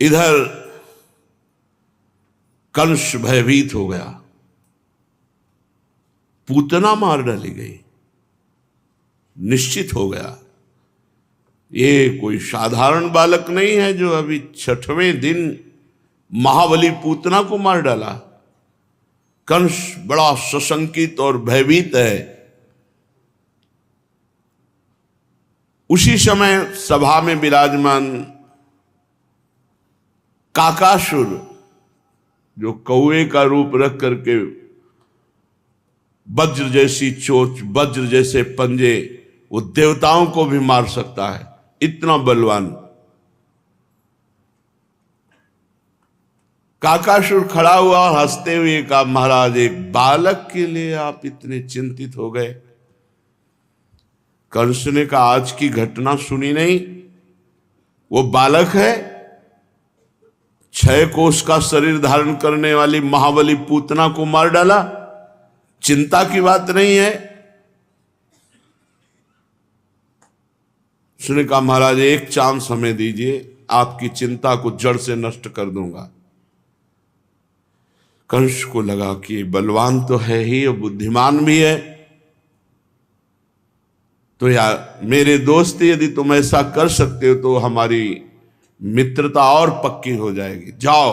इधर कंस भयभीत हो गया, पूतना मार डाली गई। निश्चित हो गया ये कोई साधारण बालक नहीं है जो अभी 6वें दिन महाबली पूतना को मार डाला। कंस बड़ा सशंकित और भयभीत है। उसी समय सभा में विराजमान काकासुर, जो कौवे का रूप रख करके वज्र जैसी चोंच, वज्र जैसे पंजे, वो देवताओं को भी मार सकता है, इतना बलवान। काकासुर खड़ा हुआ और हंसते हुए कहा, महाराज एक बालक के लिए आप इतने चिंतित हो गए। कंस ने कहा, आज की घटना सुनी नहीं? वो बालक है, 6 कोस का शरीर धारण करने वाली महाबली पूतना को मार डाला, चिंता की बात नहीं है। उसने कहा, महाराज एक चांस हमें दीजिए, आपकी चिंता को जड़ से नष्ट कर दूंगा। कंस को लगा कि बलवान तो है ही और बुद्धिमान भी है, तो यार मेरे दोस्त, यदि तुम ऐसा कर सकते हो तो हमारी मित्रता और पक्की हो जाएगी। जाओ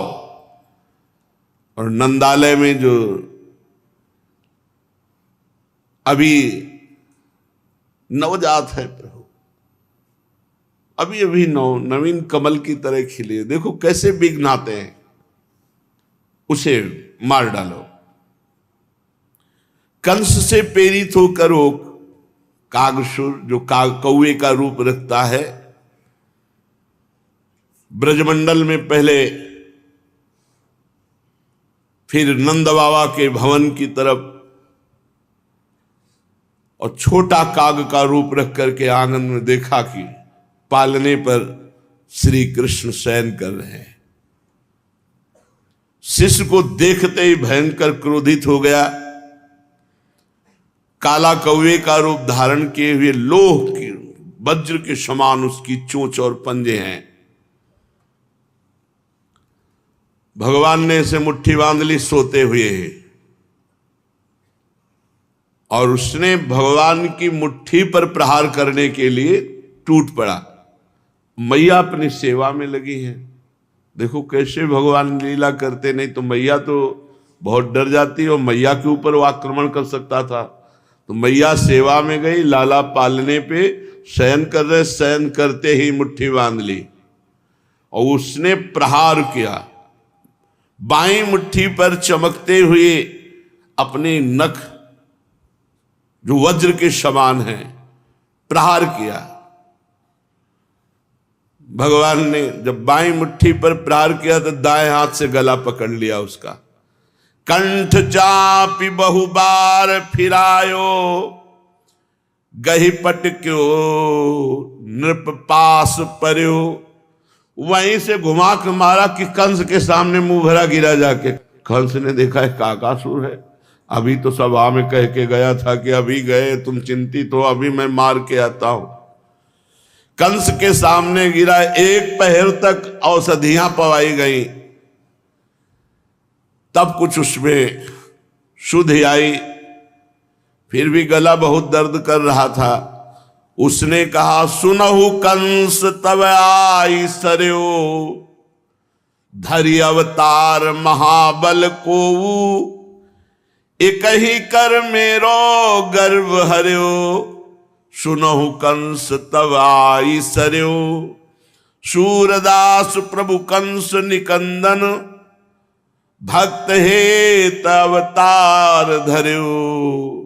और नंदालय में जो अभी नवजात है प्रभु, अभी अभी नवीन कमल की तरह खिले, देखो कैसे बिघनाते हैं, उसे मार डालो। कंस से प्रेरित होकर वो कागसुर, जो कौवे का रूप रखता है, ब्रजमंडल में पहले, फिर नंद बाबा के भवन की तरफ, और छोटा काग का रूप रख करके आंगन में देखा कि पालने पर श्री कृष्ण शयन कर रहे हैं। शिष्य को देखते ही भयंकर क्रोधित हो गया। काला कौवे का रूप धारण किए हुए लोह की वज्र के समान उसकी चोंच और पंजे हैं। भगवान ने इसे मुट्ठी बांध ली सोते हुए, और उसने भगवान की मुट्ठी पर प्रहार करने के लिए टूट पड़ा। मैया अपनी सेवा में लगी है। देखो कैसे भगवान लीला करते, नहीं तो मैया तो बहुत डर जाती और मैया के ऊपर वो आक्रमण कर सकता था। तो मैया सेवा में गई, लाला पालने पे शयन कर रहे, शयन करते ही मुट्ठी बांध ली और उसने प्रहार किया। बाईं मुट्ठी पर चमकते हुए अपने नख, जो वज्र के समान हैं, प्रहार किया। भगवान ने जब बाईं मुट्ठी पर प्रहार किया तो दाएं हाथ से गला पकड़ लिया उसका। कंठ चापी बहुबार फिरायो, गही पटक्यो नृप पास पर्यो। वहीं से घुमा के मारा कि कंस के सामने मुंह भरा गिरा जाके। कंस ने देखा है काकासुर है, अभी तो सभा में कह के गया था कि अभी गए तुम चिंतित हो, अभी मैं मार के आता हूं। कंस के सामने गिरा, 1 पहर तक औषधियां पवाई गई, तब कुछ उसमें शुद्धि आई, फिर भी गला बहुत दर्द कर रहा था। उसने कहा, सुनहु कंस तब आई सरयो, धरि अवतार महाबल को, एक ही कर मेरो गर्व हर्यो। सुनहु कंस तब आई सरयो, सूरदास प्रभु कंस निकंदन, भक्त हेत अवतार धर्यो।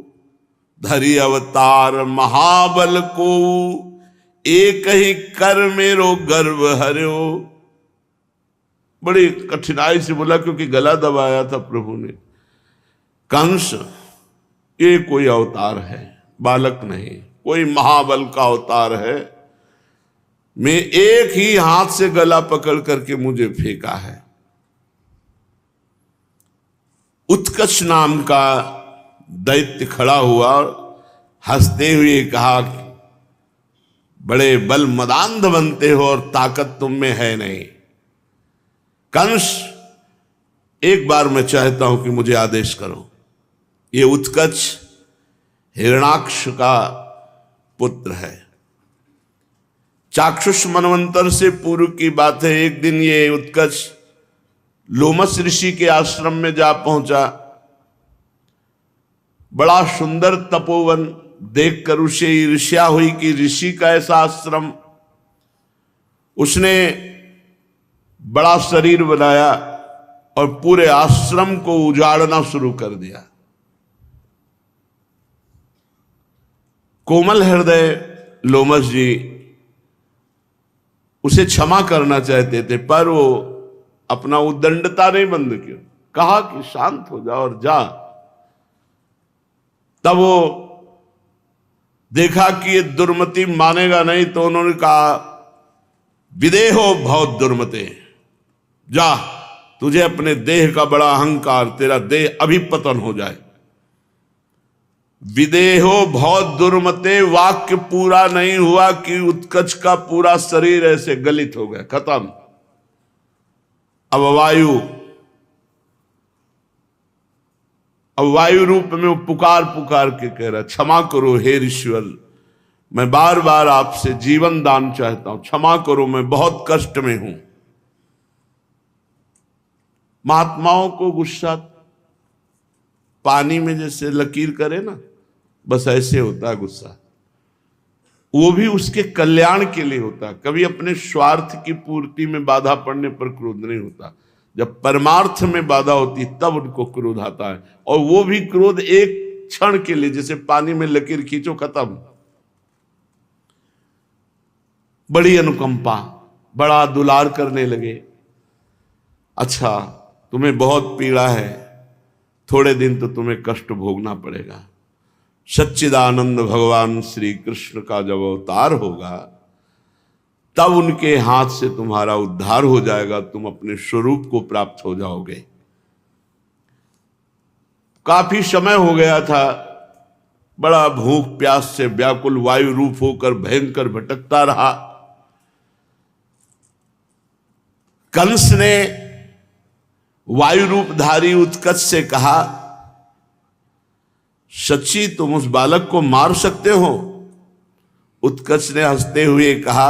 धरि अवतार महाबल को, एक ही कर मेरो गर्व हर्यो। बड़ी कठिनाई से बोला क्योंकि गला दबाया था प्रभु ने। कंस ये कोई अवतार है, बालक नहीं, कोई महाबल का अवतार है। मैं एक ही हाथ से गला पकड़ करके मुझे फेंका है। उत्कच नाम का दैत्य खड़ा हुआ, हंसते हुए कहा, बड़े बल मदांध बनते हो और ताकत तुम में है नहीं। कंस, एक बार मैं चाहता हूं कि मुझे आदेश करो। ये उत्कच हिरणाक्ष का पुत्र है। चाक्षुष मनवंतर से पूर्व की बात है। एक दिन ये उत्कच लोमस ऋषि के आश्रम में जा पहुंचा। बड़ा सुंदर तपोवन देखकर उसे ईर्ष्या हुई कि ऋषि का ऐसा आश्रम। उसने बड़ा शरीर बनाया और पूरे आश्रम को उजाड़ना शुरू कर दिया। कोमल हृदय लोमस जी उसे क्षमा करना चाहते थे, पर वो अपना उद्दंडता नहीं बंद किया। कहा कि शांत हो जा और जा। तब वो देखा कि ये दुर्मति मानेगा नहीं, तो उन्होंने कहा, विदेहो बहुत दुर्मते, जा, तुझे अपने देह का बड़ा अहंकार, तेरा देह अभी पतन हो जाए। विदेहो बहुत दुर्मते वाक्य पूरा नहीं हुआ कि उत्कच का पूरा शरीर ऐसे गलित हो गया, खत्म। अब वायु रूप में वो पुकार पुकार के कह रहा, क्षमा करो हे ईश्वर, मैं बार बार आपसे जीवन दान चाहता हूं, क्षमा करो, मैं बहुत कष्ट में हूं। महात्माओं को गुस्सा पानी में जैसे लकीर करे ना, बस ऐसे होता है गुस्सा। वो भी उसके कल्याण के लिए होता। कभी अपने स्वार्थ की पूर्ति में बाधा पड़ने पर क्रोध नहीं होता। जब परमार्थ में बाधा होती तब उनको क्रोध आता है, और वो भी क्रोध एक क्षण के लिए, जैसे पानी में लकीर खींचो, खत्म। बड़ी अनुकंपा, बड़ा दुलार करने लगे। अच्छा, तुम्हें बहुत पीड़ा है, थोड़े दिन तो तुम्हें कष्ट भोगना पड़ेगा। सच्चिदानंद भगवान श्री कृष्ण का जब अवतार होगा, तब उनके हाथ से तुम्हारा उद्धार हो जाएगा, तुम अपने स्वरूप को प्राप्त हो जाओगे। काफी समय हो गया था, बड़ा भूख प्यास से व्याकुल वायु रूप होकर भयंकर भटकता रहा। कंस ने वायु रूपधारी उत्कच से कहा, सच्ची तुम उस बालक को मार सकते हो? उत्कच ने हंसते हुए कहा,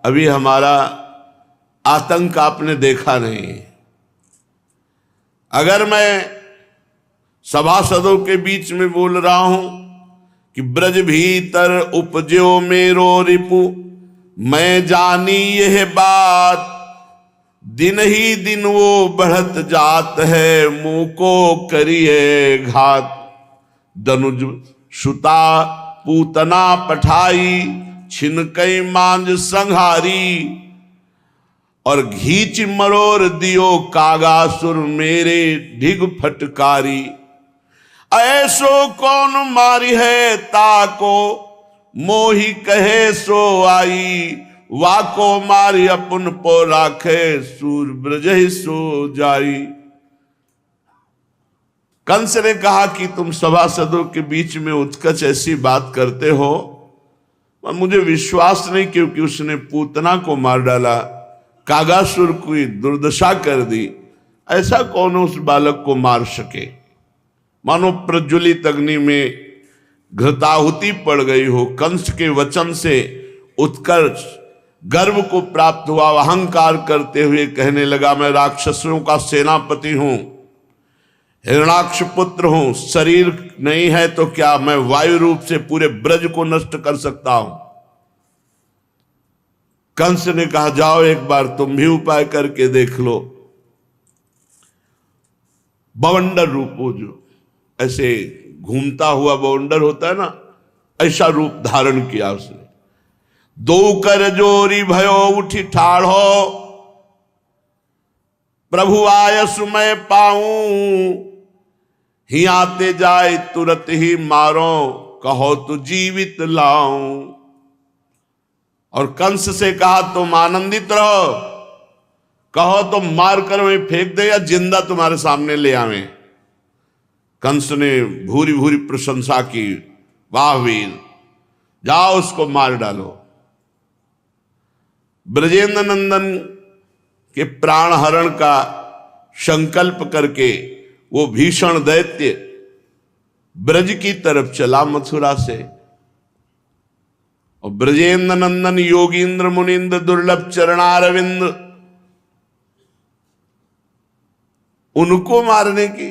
अभी हमारा आतंक आपने देखा नहीं। अगर मैं सभासदों के बीच में बोल रहा हूं कि ब्रज भीतर उपजो मेरो रिपु, मैं जानी यह बात, दिन ही दिन वो बढ़त जात है, मुंह को करिए घात। दनुज सुता पूतना पठाई, छिनकई मांझ संहारी, और घीच मरोर दियो कागासुर मेरे ढिग फटकारी। ऐसो कौन मारी है ताको, मोही कहे सो आई, वाको मारी अपन पो राखे, सूर ब्रज सो जाई। कंस ने कहा कि तुम सभासदों के बीच में उत्कच ऐसी बात करते हो, और मुझे विश्वास नहीं, क्योंकि उसने पूतना को मार डाला, कागासुर की दुर्दशा कर दी। ऐसा कौन उस बालक को मार सके? मानो प्रज्वलित अग्नि में घृताहुति पड़ गई हो। कंस के वचन से उत्कर्ष गर्व को प्राप्त हुआ, अहंकार करते हुए कहने लगा, मैं राक्षसों का सेनापति हूं, हिरणाक्ष पुत्र हूं, शरीर नहीं है तो क्या मैं वायु रूप से पूरे ब्रज को नष्ट कर सकता हूं? कंस ने कहा, जाओ एक बार तुम भी उपाय करके देख लो। बवंडर रूप, हो जो ऐसे घूमता हुआ बवंडर होता है ना, ऐसा रूप धारण किया उसने। दो कर जोरी भयो उठी ठाढ़ो, प्रभु आयस मैं पाऊं, ही आते जाए तुरंत ही मारो, कहो तो जीवित लाऊं। और कंस से कहा, तुम आनंदित रहो, कहो तो मार कर वहीं फेंक दे या जिंदा तुम्हारे सामने ले आवे। कंस ने भूरी भूरी प्रशंसा की, वाह वीर, जाओ उसको मार डालो। ब्रजेंद्र नंदन कि प्राण हरण का संकल्प करके वो भीषण दैत्य ब्रज की तरफ चला मथुरा से, और ब्रजेंद्र नंदन योगींद्र मुनिंद्र दुर्लभ चरणारविंद उनको मारने की,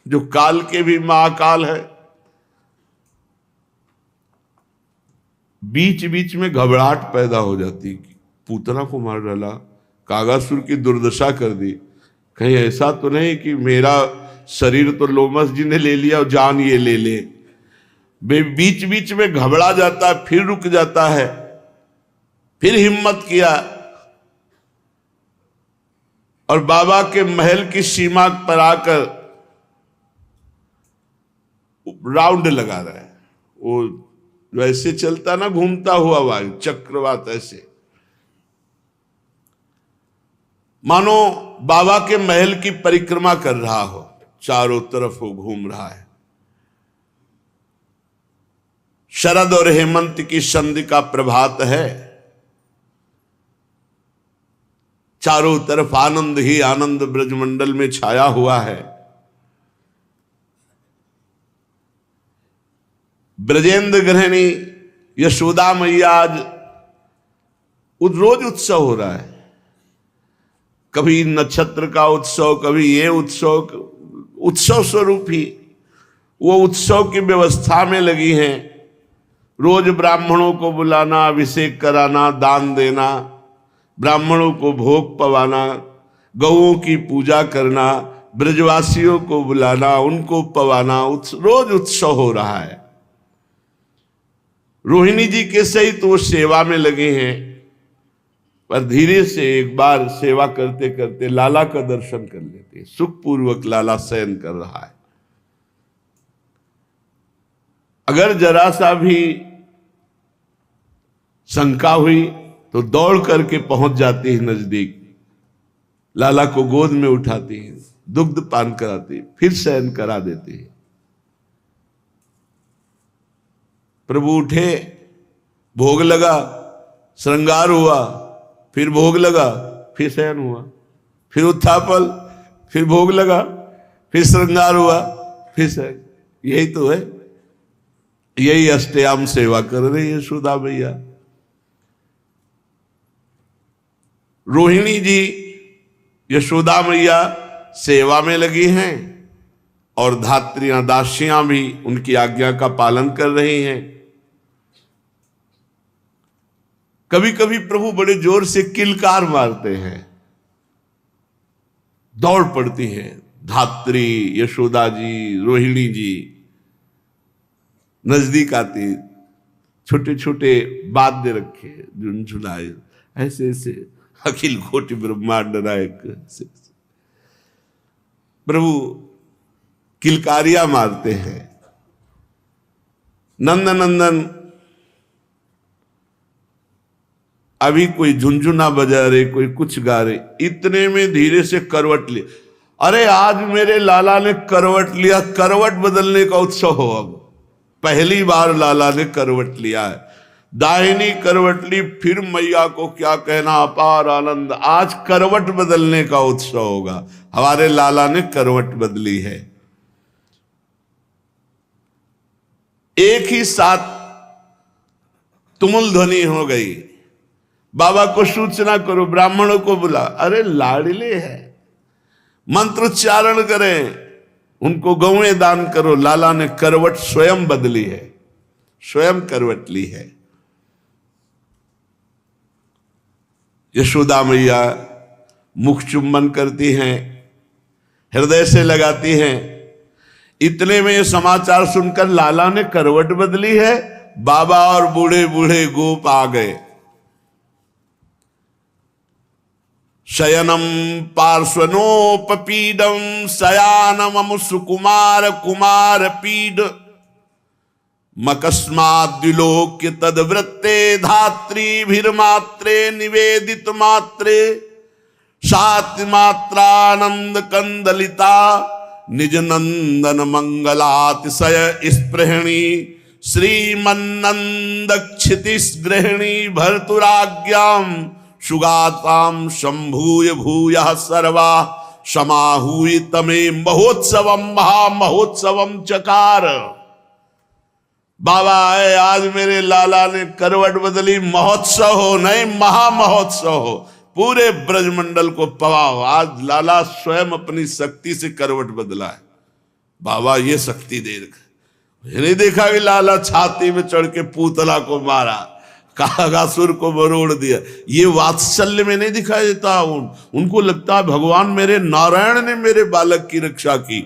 जो काल के भी महाकाल है। बीच बीच में घबराहट पैदा हो जाती कि पूतना को मार डाला, कागासुर की दुर्दशा कर दी, कहीं ऐसा तो नहीं कि मेरा शरीर तो लोमस जी ने ले लिया और जान ये ले ले। बीच बीच में घबरा जाता है, फिर रुक जाता है, फिर हिम्मत किया और बाबा के महल की सीमा पर आकर राउंड लगा रहा है। वो वैसे चलता ना, घूमता हुआ वायु चक्रवात, ऐसे मानो बाबा के महल की परिक्रमा कर रहा हो, चारों तरफ वो घूम रहा है। शरद और हेमंत की संधि का प्रभात है, चारों तरफ आनंद ही आनंद ब्रजमंडल में छाया हुआ है। ब्रजेंद्र गृहिणी यशोदा मैया आज रोज उत्सव हो रहा है, कभी नक्षत्र का उत्सव, कभी ये उत्सव, उत्सव स्वरूप ही वो उत्सव की व्यवस्था में लगी हैं। रोज ब्राह्मणों को बुलाना, अभिषेक कराना, दान देना, ब्राह्मणों को भोग पवाना, गौओं की पूजा करना, ब्रजवासियों को बुलाना, उनको पवाना, रोज उत्सव हो रहा है। रोहिणी जी के सहित वो सेवा में लगे हैं, पर धीरे से एक बार सेवा करते करते लाला का दर्शन कर लेते हैं। सुखपूर्वक लाला शयन कर रहा है। अगर जरा सा भी शंका हुई तो दौड़ करके पहुंच जाती है नजदीक, लाला को गोद में उठाती है, दुग्ध पान कराती है, फिर शयन करा देती है। प्रभु उठे, भोग लगा, श्रृंगार हुआ, फिर भोग लगा, फिर शयन हुआ, फिर उत्थापन, फिर भोग लगा, फिर श्रृंगार हुआ, फिर शयन। यही तो है, यही अष्टयाम सेवा कर रही है यशोदा मैया। रोहिणी जी यशोदा मैया सेवा में लगी हैं और धात्रियां दासियां भी उनकी आज्ञा का पालन कर रही हैं। कभी कभी प्रभु बड़े जोर से किलकार मारते हैं, दौड़ पड़ती है धात्री, यशोदा जी, रोहिणी जी नजदीक आती, छोटे छोटे वाद्य रखे, झुनझुनाए, ऐसे ऐसे अखिल कोटि ब्रह्मांड नायक प्रभु किलकारियां मारते हैं। नंदन अभी कोई झुनझुना बजा रहे, कोई कुछ गा रहे, इतने में धीरे से करवट लिया। अरे आज मेरे लाला ने करवट लिया, करवट बदलने का उत्सव हो। अब पहली बार लाला ने करवट लिया है, दाहिनी करवट ली, फिर मैया को क्या कहना, अपार आनंद। आज करवट बदलने का उत्सव होगा। हमारे लाला ने करवट बदली है। एक ही साथ तुमुल ध्वनि हो गई, बाबा को सूचना करो, ब्राह्मणों को बुला। अरे लाडले है, मंत्रोच्चारण करें, उनको गौएं दान करो। लाला ने करवट स्वयं बदली है, स्वयं करवट ली है। यशोदा मैया मुख चुम्बन करती हैं, हृदय से लगाती हैं। इतने में ये समाचार सुनकर लाला ने करवट बदली है, बाबा और बूढ़े बूढ़े गोप आ गए। शयनम पार्श्वनोपपीडम शयानम सुकुमार कुमार पीड मकस्माद्विलोक्य तद्वृत्ते धात्रीभिर्मात्रे निवेदित मात्रे साति मात्रानंद कंदलिता निज नंदन मंगलातिशय स्पृहणी श्रीमन्नंद क्षितिस गृहिणी भर्तुराज्ञाम सुगाताम शंभूय भूयः सर्वा समाहूय तमे महोत्सवम महामहोत्सवम चकार। बाबा आए, आज मेरे लाला ने करवट बदली, महोत्सव हो नहीं महामहोत्सव हो, पूरे ब्रजमंडल को पवाओ। आज लाला स्वयं अपनी शक्ति से करवट बदला है। बाबा ये शक्ति दे रखा, ये नहीं देखा कि लाला छाती में चढ़ के पूतला को मारा, कागासुर को मरोड़ दिया। ये वात्सल्य में नहीं दिखाई देता। उनको लगता है भगवान मेरे नारायण ने मेरे बालक की रक्षा की।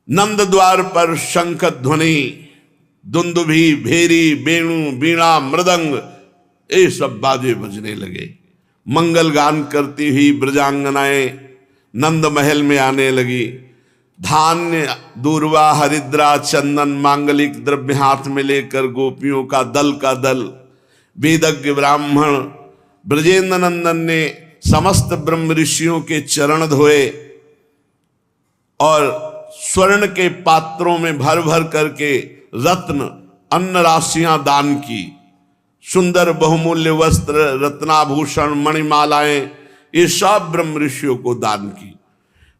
नंद द्वार पर शंख ध्वनि, दुंदुभी, भेरी, वेणु, बीणा, मृदंग, ये सब बाजे बजने लगे। मंगल गान करती हुई ब्रजांगनाएं नंद महल में आने लगी। धान्य, दूर्वा, हरिद्रा, चंदन, मांगलिक द्रव्य हाथ में लेकर गोपियों का दल वेदज्ञ ब्राह्मण ब्रजेंद्र नंदन ने समस्त ब्रह्म ऋषियों के चरण धोए और स्वर्ण के पात्रों में भर भर करके रत्न अन्न राशियां दान की। सुंदर बहुमूल्य वस्त्र, रत्नाभूषण, मणिमालाएं, ये सब ब्रह्म ऋषियों को दान की।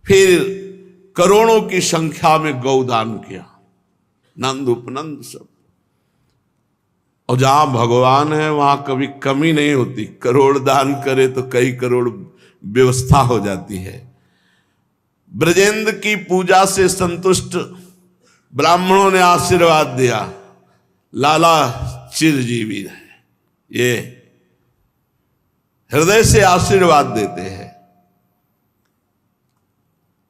फिर करोड़ों की संख्या में गौदान किया, नंद उपनंद सब। और जहां भगवान है वहां कभी कमी नहीं होती। करोड़ दान करे तो कई करोड़ व्यवस्था हो जाती है। ब्रजेंद्र की पूजा से संतुष्ट ब्राह्मणों ने आशीर्वाद दिया, लाला चिरजीवी है। ये हृदय से आशीर्वाद देते हैं।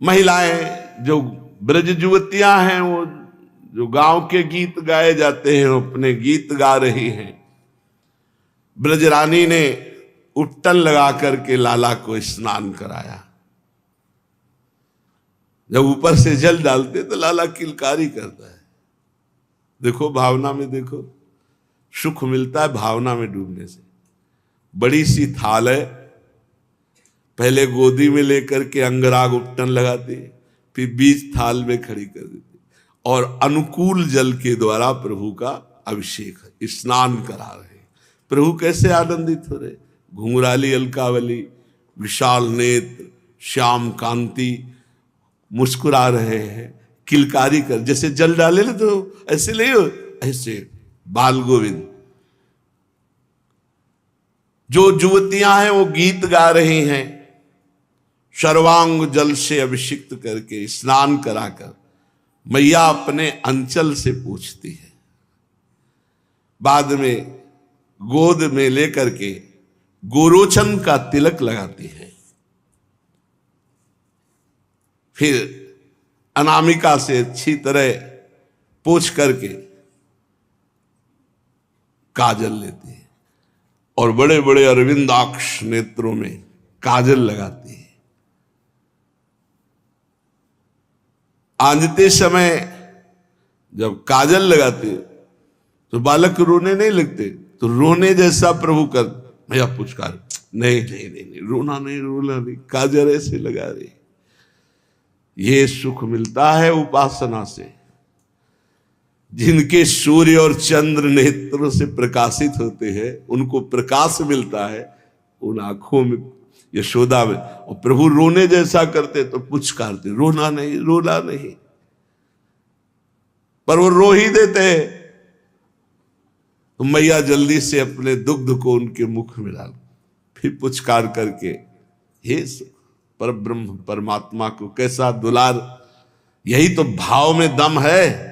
महिलाएं जो ब्रज युवतियां हैं, वो जो गांव के गीत गाए जाते हैं, अपने गीत गा रही हैं। ब्रजरानी ने उट्टन लगा करके लाला को स्नान कराया। जब ऊपर से जल डालते तो लाला किलकारी करता है। देखो भावना में, देखो सुख मिलता है भावना में डूबने से। बड़ी सी थाल है, पहले गोदी में लेकर के अंगराग उपटन लगाती, फिर बीच थाल में खड़ी कर देती और अनुकूल जल के द्वारा प्रभु का अभिषेक, स्नान करा रहे। प्रभु कैसे आनंदित हो रहे, घुंघराली अलकावली, विशाल नेत्र, श्याम कांति, मुस्कुरा रहे हैं, किलकारी कर, जैसे जल डाले ना तो ऐसे नहीं हो, ऐसे बाल गोविंद। जो युवतियां हैं वो गीत गा रही हैं, सर्वांग जल से अभिषिक्त करके स्नान कराकर मैया अपने अंचल से पूछती है। बाद में गोद में लेकर के गोरोचन का तिलक लगाती है। फिर अनामिका से अच्छी तरह पोंछ करके काजल लेती है और बड़े बड़े अरविंदाक्ष नेत्रों में काजल लगाती है। आंजते समय जब काजल लगाती है तो बालक रोने नहीं लगते, तो रोने जैसा प्रभु कर भैया पुचकार, नहीं नहीं नहीं नहीं, रोना नहीं, रोना नहीं, काजल ऐसे लगा रही। ये सुख मिलता है उपासना से। जिनके सूर्य और चंद्र नेत्रों से प्रकाशित होते हैं, उनको प्रकाश मिलता है उन आंखों में, यशोदा में। और प्रभु रोने जैसा करते तो पुचकारते, रोना नहीं, रोना नहीं, पर वो रो ही देते हैं। तो मैया जल्दी से अपने दुग्ध को उनके मुख में डाल, फिर पुचकार करके हे पर ब्रह्म परमात्मा को कैसा दुलार। यही तो भाव में दम है।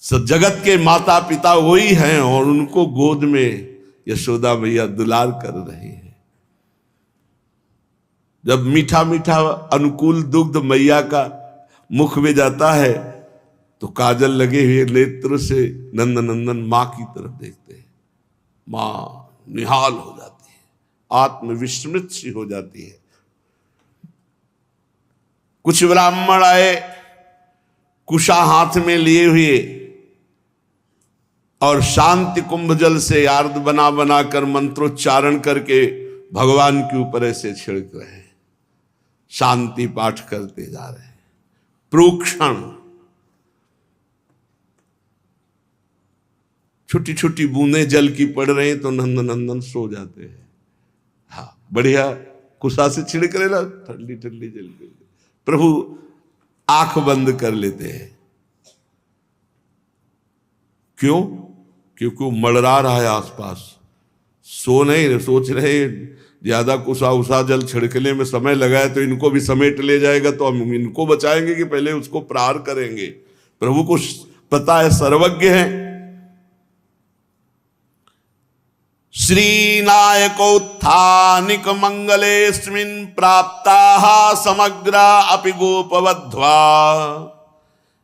सब जगत के माता पिता वही हैं और उनको गोद में यशोदा मैया दुलार कर रही है। जब मीठा मीठा अनुकूल दुग्ध मैया का मुख में जाता है तो काजल लगे हुए नेत्र से नंद नंदन मां की तरफ देखते हैं। मां निहाल हो जाती है, आत्मविस्मृत सी हो जाती है। कुछ ब्राह्मण आए कुशा हाथ में लिए हुए और शांति कुंभ जल से आर्द बना बना कर मंत्रोच्चारण करके भगवान के ऊपर ऐसे छिड़क रहे हैं, शांति पाठ करते जा रहे हैं। प्रोक्षण छोटी छोटी बूंदें जल की पड़ रही हैं तो नंद नंदन सो जाते हैं। हाँ बढ़िया, कुशा से छिड़क लेना, ठंडी ठंडी जल के प्रभु आंख बंद कर लेते हैं। क्यों? क्योंकि वो मड़रा रहा है आसपास, सो नहीं, सोच रहे ज्यादा कुशा उषा जल छिड़कने में समय लगाए तो इनको भी समेट ले जाएगा, तो हम इनको बचाएंगे कि पहले उसको प्रहार करेंगे। प्रभु को पता है, सर्वज्ञ है। श्रीनायकोत्थानिक मंगलेस्मिन् प्राप्ताः समग्रा अपि गोपवध्वा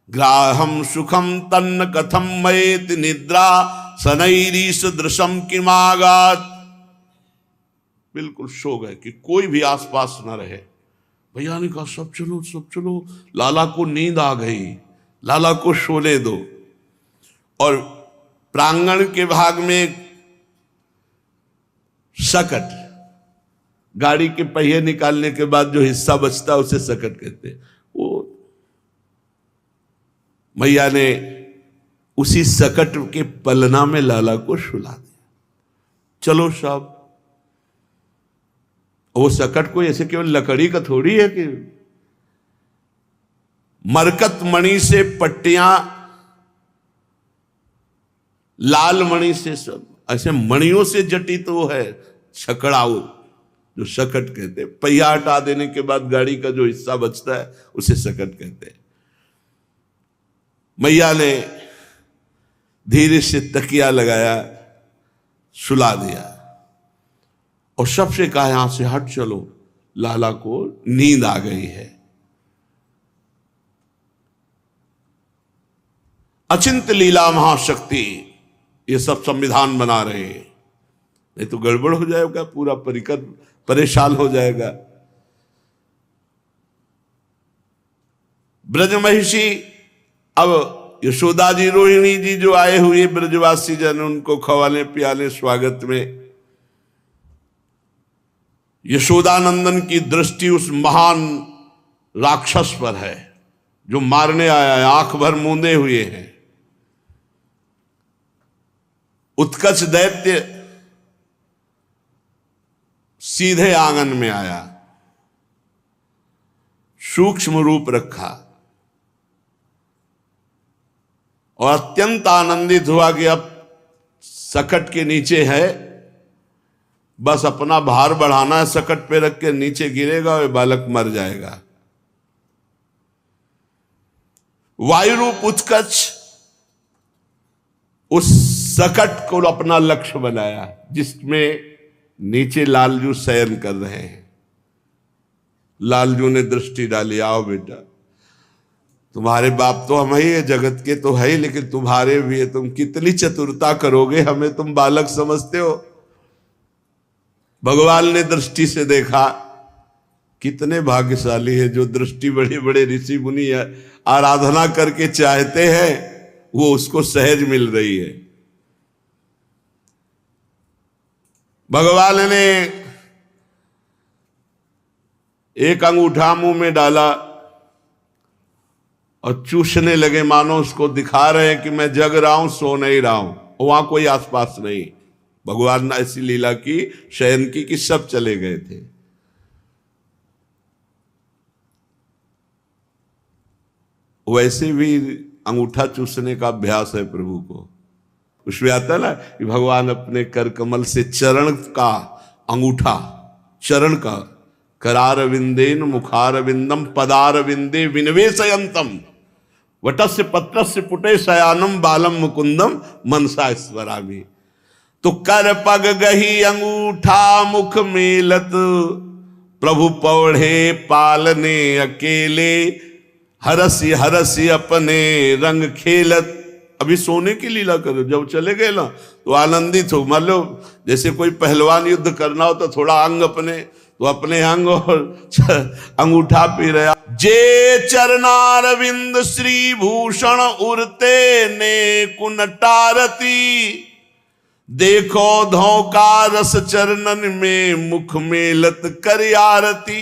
ग्राहम सुखम तन्न कथम मयेति निद्रा सनैरीश दृशम किमागात। बिल्कुल सो गए कि कोई भी आसपास न रहे। भैया ने कहा सब चलो सब चलो, लाला को नींद आ गई, लाला को सोने दो। और प्रांगण के भाग में सकट, गाड़ी के पहिए निकालने के बाद जो हिस्सा बचता है उसे सकट कहते हैं। वो मैया ने उसी सकट के पलना में लाला को सुला दिया। चलो साहब, वो सकट कोई ऐसे केवल लकड़ी का थोड़ी है कि मरकत मणि से पट्टियां, लाल मणि से, सब ऐसे मणियों से जटित तो वो है छकड़ाऊ, जो सकट कहते हैं। पहिया हटा देने के बाद गाड़ी का जो हिस्सा बचता है उसे सकट कहते हैं। मैया ने धीरे से तकिया लगाया, सुला दिया और सबसे कहा यहां से हट चलो, लाला को नींद आ गई है। अचिंत लीला महाशक्ति ये सब संविधान बना रहे हैं, नहीं तो गड़बड़ हो जाएगा, पूरा परिकर परेशान हो जाएगा। ब्रज महिषी, अब यशोदा जी, रोहिणी जी जो आए हुए ब्रजवासी जन, उनको खवाने पियाने स्वागत में यशोदानंदन की दृष्टि उस महान राक्षस पर है जो मारने आया है, आंख भर मूंदे हुए हैं। उत्कच दैत्य सीधे आंगन में आया, सूक्ष्म रूप रखा और अत्यंत आनंदित हुआ कि अब सकट के नीचे है, बस अपना भार बढ़ाना है, सकट पे रख के नीचे गिरेगा और बालक मर जाएगा। वायु रूप उत्कच उस सकट को अपना लक्ष्य बनाया जिसमें नीचे लालजू शयन कर रहे हैं। लालजू ने दृष्टि डाली, आओ बेटा, तुम्हारे बाप तो हम ही है, जगत के तो है ही, लेकिन तुम्हारे भी है, तुम कितनी चतुरता करोगे, हमें तुम बालक समझते हो। भगवान ने दृष्टि से देखा, कितने भाग्यशाली है जो दृष्टि बड़े बड़े ऋषि मुनि आराधना करके चाहते हैं, वो उसको सहज मिल रही है। भगवान ने एक अंगूठा मुंह में डाला और चूसने लगे, मानो उसको दिखा रहे हैं कि मैं जग रहा हूं, सो नहीं रहा हूं। वहां कोई आसपास नहीं। भगवान ने ऐसी लीला की, शयन की, कि सब चले गए थे। वैसे भी अंगूठा चूसने का अभ्यास है प्रभु को। उसमें आता है ना कि भगवान अपने कर कमल से चरण का अंगूठा, चरण का, करार विंदेन मुखार विंदम पदार विंदे विनवेशयंतम वटस्य पत्रस्य पुटे शयानम बालम मुकुंदम मनसा स्वरामी। तो कर पग गही अंगूठा मुख मेलत, प्रभु पौढ़े पालने अकेले, हरसी हरसी अपने रंग खेलत। अभी सोने की लीला करो, जब चले गए ना तो आनंदित हो। मान लो जैसे कोई पहलवान युद्ध करना हो तो थोड़ा अंग अपने, तो अपने अंग और अंगूठा पी रहा। जे चरणारविंद श्री भूषण उरते ने कुनटारती, देखो धोका रस चरणन में मुख मेलत कर आरती।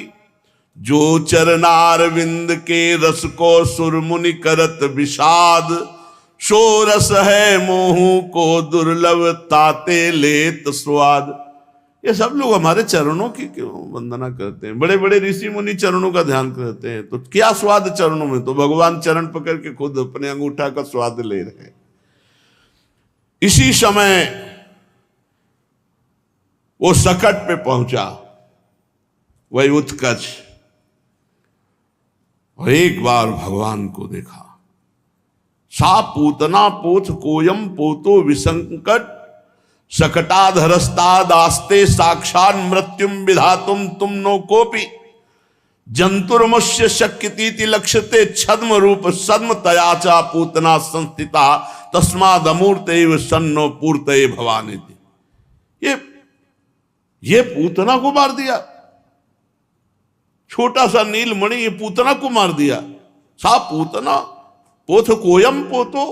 जो चरणारविंद के रस को सुरमुनि करत विषाद, सो रस है मोहू को दुर्लभ ताते लेत स्वाद। ये सब लोग हमारे चरणों की क्यों वंदना करते हैं? बड़े बड़े ऋषि मुनि चरणों का ध्यान करते हैं, तो क्या स्वाद चरणों में? तो भगवान चरण पकड़ के खुद अपने अंगूठा का स्वाद ले रहे हैं। इसी समय वो सकट पे पहुंचा, वही उत्कच, और एक बार भगवान को देखा। सा पूतना पोथ कोयम पोतो विसंकट सकटाधरस्तादास्ते साक्षात मृत्युम विधातुम तुम नो कोपि जंतुर्मस्य शक्यतीति लक्ष्यते छद्म रूप सद्म तयाचा पूतना संस्थिता तस्मादमूर्तैव सन्नो पूर्तये भवानी। ये पूतना को मार दिया, छोटा सा नीलमणि ये पूतना को मार दिया। सा पूतना पोथ कोयम पोतो,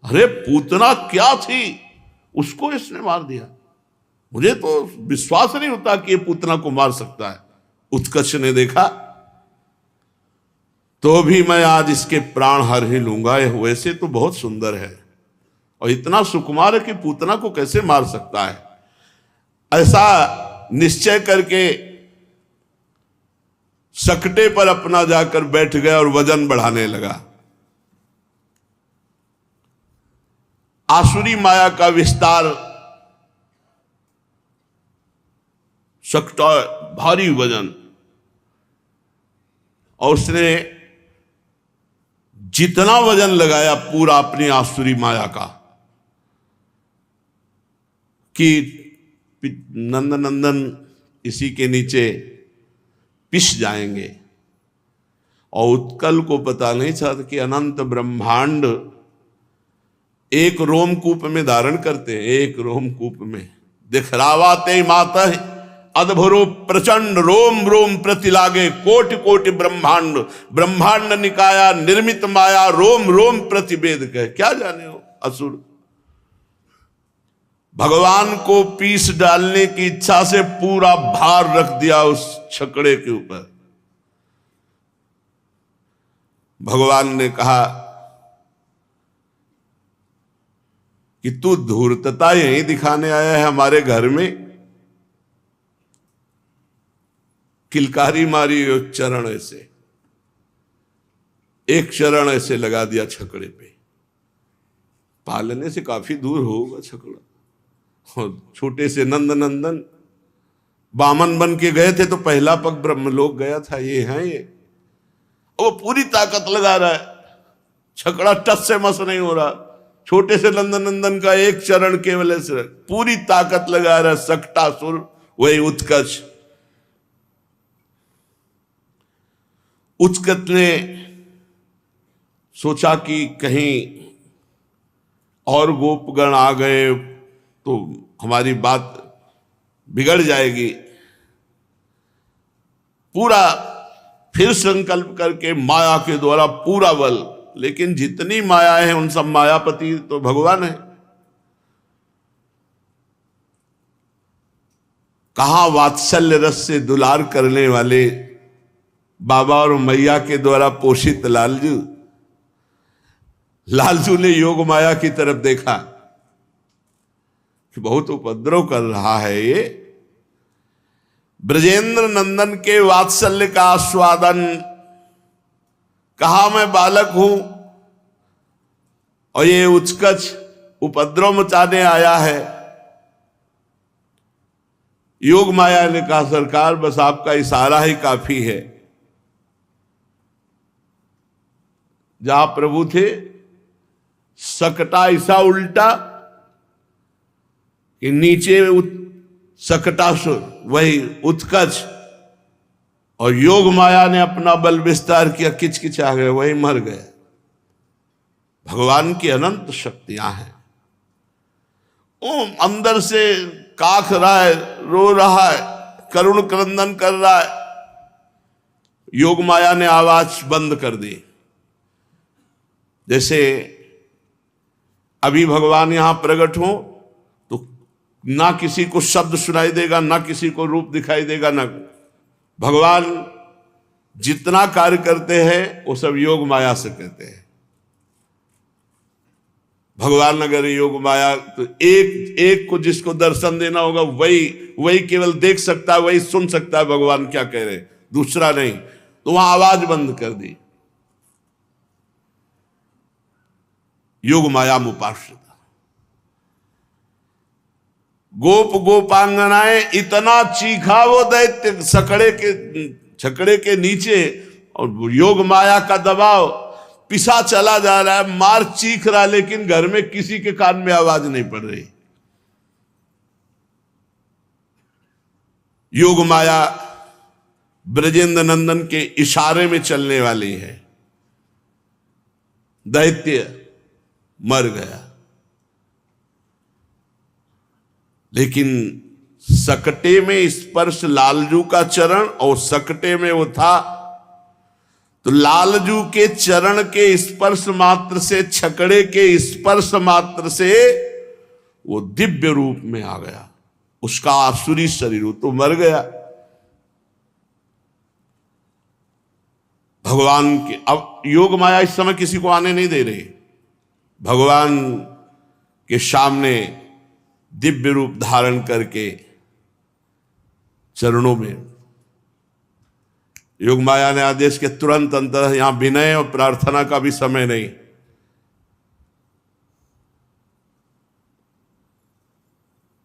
अरे पूतना क्या थी, उसको इसने मार दिया। मुझे तो विश्वास नहीं होता कि ये पूतना को मार सकता है। उत्कर्ष ने देखा, तो भी मैं आज इसके प्राण हर ही लूंगा, वैसे तो बहुत सुंदर है और इतना सुकुमार है कि पूतना को कैसे मार सकता है। ऐसा निश्चय करके सकटे पर अपना जाकर बैठ गया और वजन बढ़ाने लगा। आसुरी माया का विस्तार, सकटा भारी वजन, और उसने जितना वजन लगाया पूरा अपनी आसुरी माया का कि नंदन इसी के नीचे पिस जाएंगे। और उत्कल को पता नहीं था कि अनंत ब्रह्मांड एक रोमकूप में धारण करते हैं, एक रोमकूप में दिखरावाते माता अद्भुरो प्रचंड रोम रोम प्रति लागे कोटि कोटि ब्रह्मांड ब्रह्मांड निकाया निर्मित माया रोम रोम प्रतिवेद कहे। क्या जाने हो असुर, भगवान को पीस डालने की इच्छा से पूरा भार रख दिया उस छकड़े के ऊपर। भगवान ने कहा कि तू धूर्तता यही दिखाने आया है हमारे घर में? किलकारी मारी चरण ऐसे, एक चरण ऐसे लगा दिया छकड़े पे। पालने से काफी दूर होगा छकड़ा। और छोटे से नंदन बामन बन के गए थे तो पहला पग ब्रह्मलोक गया था। ये है ये, वो पूरी ताकत लगा रहा है, छकड़ा टस से मस नहीं हो रहा। छोटे से नंदन का एक चरण केवल से पूरी ताकत लगा रहा है। सकटासुर वही उत्कच। उत्कच ने सोचा कि कहीं और गोपगण आ गए तो हमारी बात बिगड़ जाएगी। पूरा फिर संकल्प करके माया के द्वारा पूरा बल, लेकिन जितनी माया है उन सब मायापति तो भगवान है। कहां वात्सल्य रस से दुलार करने वाले बाबा और मैया के द्वारा पोषित लालजू ने योग माया की तरफ देखा कि बहुत उपद्रव कर रहा है ये। ब्रजेंद्र नंदन के वात्सल्य का आस्वादन, कहा मैं बालक हूं और ये उत्कच उपद्रव मचाने आया है। योग माया ने कहा सरकार बस आपका इशारा ही काफी है। जहां प्रभु थे सकटा ऐसा उल्टा कि नीचे सकटासुर वही उत्कच, और योग माया ने अपना बल विस्तार किया, किचकिचा गए, वही मर गए। भगवान की अनंत शक्तियां हैं। वो अंदर से काख रहा है, रो रहा है, करुण क्रंदन कर रहा है। योग माया ने आवाज बंद कर दी। जैसे अभी भगवान यहां प्रकट हो तो ना किसी को शब्द सुनाई देगा, ना किसी को रूप दिखाई देगा, ना भगवान जितना कार्य करते हैं वो सब योग माया से कहते हैं। भगवान अगर योग माया तो एक एक को जिसको दर्शन देना होगा वही केवल देख सकता है, वही सुन सकता है भगवान क्या कह रहे, दूसरा नहीं। तो वहां आवाज बंद कर दी। योग माया मुपाश्रिता। गोप गोपांगनाएं इतना चीखा वो दैत्य छकड़े के नीचे, और योग माया का दबाव, पिसा चला जा रहा है, मार चीख रहा, लेकिन घर में किसी के कान में आवाज नहीं पड़ रही। योग माया ब्रजेंद्र नंदन के इशारे में चलने वाली है। दैत्य मर गया, लेकिन सकटे में स्पर्श लालजू का चरण, और सकटे में वो था, तो लालजू के चरण के स्पर्श मात्र से, छकड़े के स्पर्श मात्र से वो दिव्य रूप में आ गया। उसका आसुरी शरीर, वो तो मर गया। भगवान के अब योग माया इस समय किसी को आने नहीं दे रही। भगवान के सामने दिव्य रूप धारण करके चरणों में योग माया ने आदेश के तुरंत अंतर, यहां विनय और प्रार्थना का भी समय नहीं।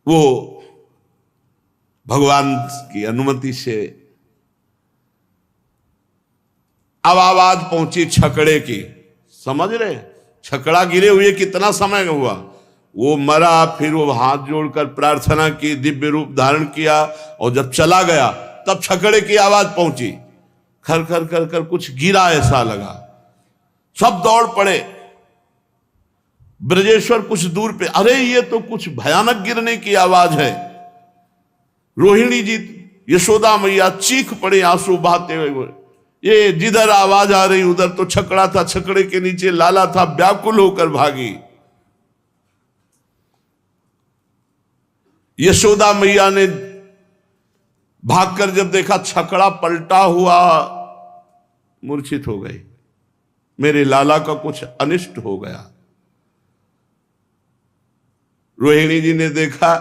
वो भगवान की अनुमति से अब आवाज पहुंची छकड़े की। समझ रहे, छकड़ा गिरे हुए कितना समय हुआ, वो मरा, फिर वो हाथ जोड़कर प्रार्थना की, दिव्य रूप धारण किया, और जब चला गया तब छकड़े की आवाज पहुंची। खर खर कर कर कुछ गिरा ऐसा लगा, सब दौड़ पड़े। ब्रजेश्वर कुछ दूर पे, अरे ये तो कुछ भयानक गिरने की आवाज है। रोहिणी जी, यशोदा मैया चीख पड़े आंसू बहाते हुए, ये जिधर आवाज आ रही उधर तो छकड़ा था, छकड़े के नीचे लाला था, व्याकुल होकर भागी। यशोदा मैया ने भागकर जब देखा छकड़ा पलटा हुआ, मूर्छित हो गई, मेरे लाला का कुछ अनिष्ट हो गया। रोहिणी जी ने देखा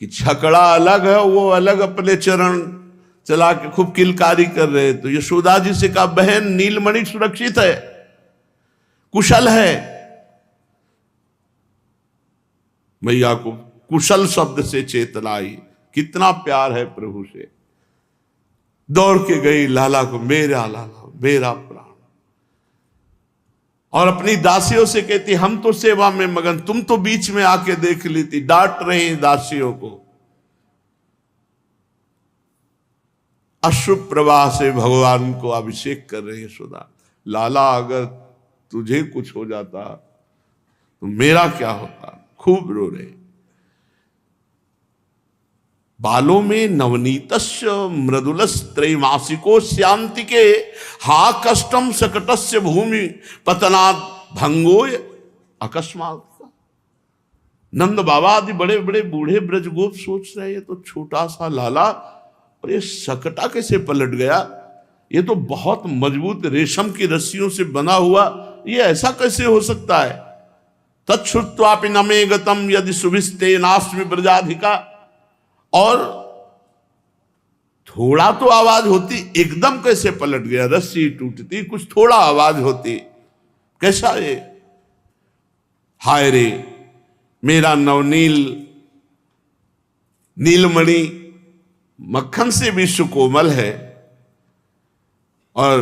कि छकड़ा अलग है, वो अलग अपने चरण चला के खूब किलकारी कर रहे, तो यशोदा जी से कहा, बहन नीलमणि सुरक्षित है, कुशल है। मैया को कुशल शब्द से चेतना आई, कितना प्यार है प्रभु से। दौड़ के गई लाला को, मेरा लाला, मेरा प्राण, और अपनी दासियों से कहती, हम तो सेवा में मगन, तुम तो बीच में आके देख ली थी। डांट रही दासियों को। अश्रुभ प्रवाह से भगवान को अभिषेक कर रही यशोदा। लाला अगर तुझे कुछ हो जाता तो मेरा क्या होता। खूब रो रहे। बालों में नवनीतस्य मृदुलस्त्रैमासिको श्यांतिके हा कष्टम सकटस्य भूमि पतनात् भंगोय अकस्मात्। नंद बाबा आदि बड़े बड़े बूढ़े ब्रजगोप सोच रहे, ये तो छोटा सा लाला और ये सकटा कैसे पलट गया, ये तो बहुत मजबूत रेशम की रस्सियों से बना हुआ, ये ऐसा कैसे हो सकता है। तच्छ्रुत्वापि न मे गतम यदि सुभिस्ते नास्मि ब्रजाधिका। और थोड़ा तो आवाज होती, एकदम कैसे पलट गया, रस्सी टूटती, कुछ थोड़ा आवाज होती, कैसा ये। हाय रे, मेरा नवनील नीलमणि मक्खन से भी सुकोमल है, और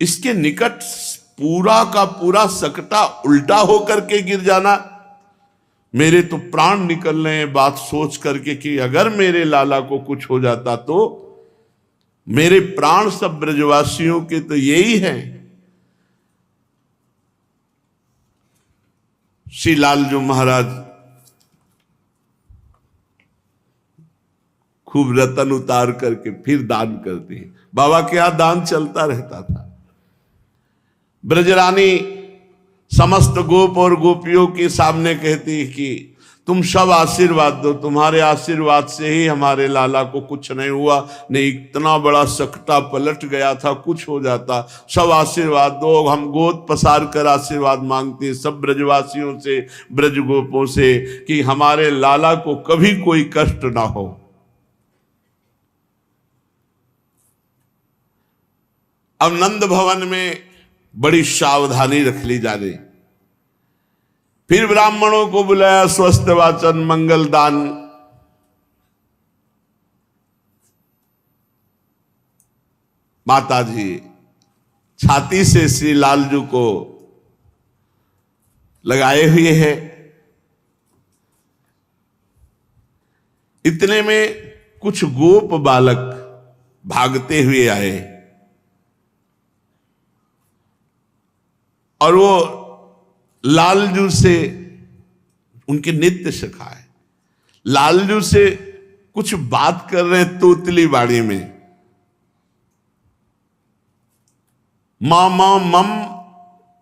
इसके निकट पूरा का पूरा सकटा उल्टा होकर के गिर जाना, मेरे तो प्राण निकल रहे हैं बात सोच करके कि अगर मेरे लाला को कुछ हो जाता तो मेरे प्राण सब ब्रजवासियों के तो यही हैं। श्री लालजू महाराज खूब रतन उतार करके फिर दान करते हैं। बाबा के यहां दान चलता रहता था। ब्रजरानी समस्त गोप और गोपियों के सामने कहती कि तुम सब आशीर्वाद दो, तुम्हारे आशीर्वाद से ही हमारे लाला को कुछ नहीं हुआ, नहीं इतना बड़ा सकटा पलट गया था, कुछ हो जाता। सब आशीर्वाद दो, हम गोद पसार कर आशीर्वाद मांगते हैं सब ब्रजवासियों से, ब्रज गोपों से, कि हमारे लाला को कभी कोई कष्ट ना हो। अब नंद भवन में बड़ी सावधानी रख ली जा रही। फिर ब्राह्मणों को बुलाया, स्वस्थ वाचन मंगल दान। माता जी छाती से श्री लालजू को लगाए हुए हैं। इतने में कुछ गोप बालक भागते हुए आए और वो लालजू से, उनके नित्य सखा है, लालजू से कुछ बात कर रहे हैं तोतली बाड़ी में। मामा मम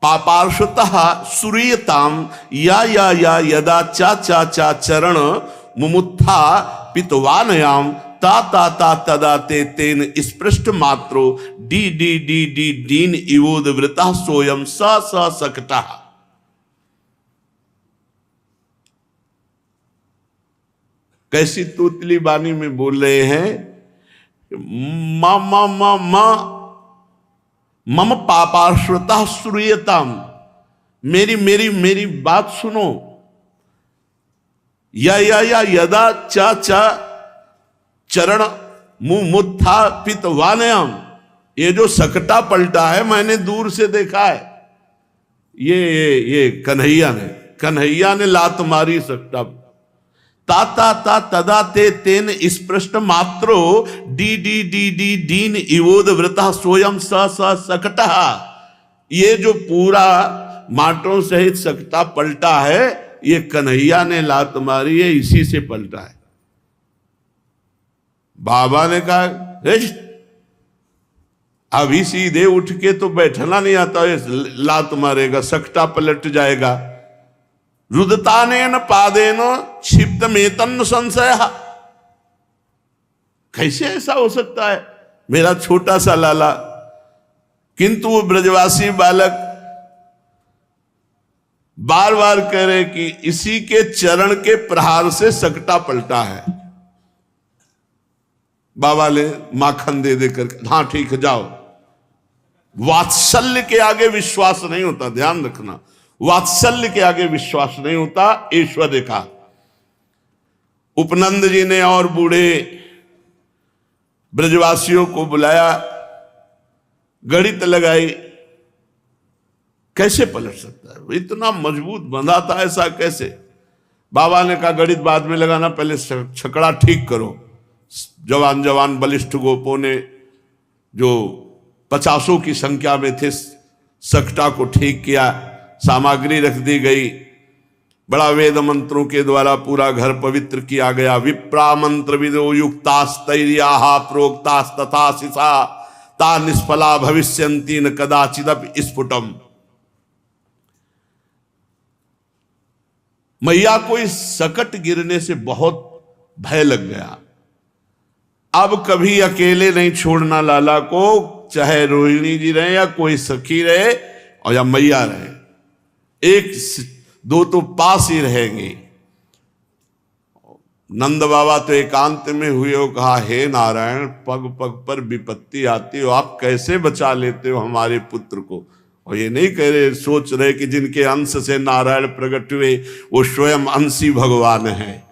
पापार्षतः सूर्यताम या यदा चा चा चा चरण मुमुत्था पितवानयाम ता ता ता तदा ते तेन स्पृष्ट मात्रो डी डी डी डी दीन इवोद वृता सोयम स स सकटा। कैसी तोतली बानी में बोल रहे हैं, मा मा मा मा मम पापाश्रता श्रूयताम, मेरी मेरी मेरी बात सुनो। या यदा चा चा चरण मुमुत्था पितवानयाम, ये जो सकटा पलटा है मैंने दूर से देखा है। ये कन्हैया ने लात मारी सकटा। ता ता ता तदा ते तेन स्पृष्ट मात्रो डी डी डी डी दीन इवोद व्रता सोयम स स सकटा। ये जो पूरा माटों सहित सकटा पलटा है, ये कन्हैया ने लात मारी है, इसी से पलटा है। बाबा ने कहा अभी सीधे उठ के तो बैठना नहीं आता, लात मारेगा, सकटा पलट जाएगा। रुदतानेन पादेन क्षिप्त मेतन संशय। कैसे ऐसा हो सकता है, मेरा छोटा सा लाला। किंतु वो ब्रजवासी बालक बार बार कह रहे कि इसी के चरण के प्रहार से सकटा पलटा है। बाबा ने माखन दे देकर, हाँ ठीक है जाओ। वात्सल्य के आगे विश्वास नहीं होता, ध्यान रखना, वात्सल्य के आगे विश्वास नहीं होता। ऐश्वर्य का उपनंद जी ने और बूढ़े ब्रजवासियों को बुलाया, गणित लगाई, कैसे पलट सकता है, इतना मजबूत बंधा था, ऐसा कैसे। बाबा ने कहा गणित बाद में लगाना, पहले छकड़ा ठीक करो। जवान जवान बलिष्ठ गोपों ने, जो 50 की संख्या में थे, सकटा को ठीक किया, सामग्री रख दी गई। बड़ा वेद मंत्रों के द्वारा पूरा घर पवित्र किया गया। विप्रा मंत्र विदो युक्तास्तैर्याः प्रोक्तास्तथा शिषा ता निष्फला भविष्यन्ति न कदाचिदपि स्फुटम। मैया को इस सकट गिरने से बहुत भय लग गया। अब कभी अकेले नहीं छोड़ना लाला को, चाहे रोहिणी जी रहे या कोई सखी रहे और या मैया रहे, एक दो तो पास ही रहेंगे। नंद बाबा तो एकांत में हुए हो, कहा हे नारायण, पग पग पर विपत्ति आती हो, आप कैसे बचा लेते हो हमारे पुत्र को। और ये नहीं कह रहे, सोच रहे कि जिनके अंश से नारायण प्रकट हुए वो स्वयं अंशी भगवान है।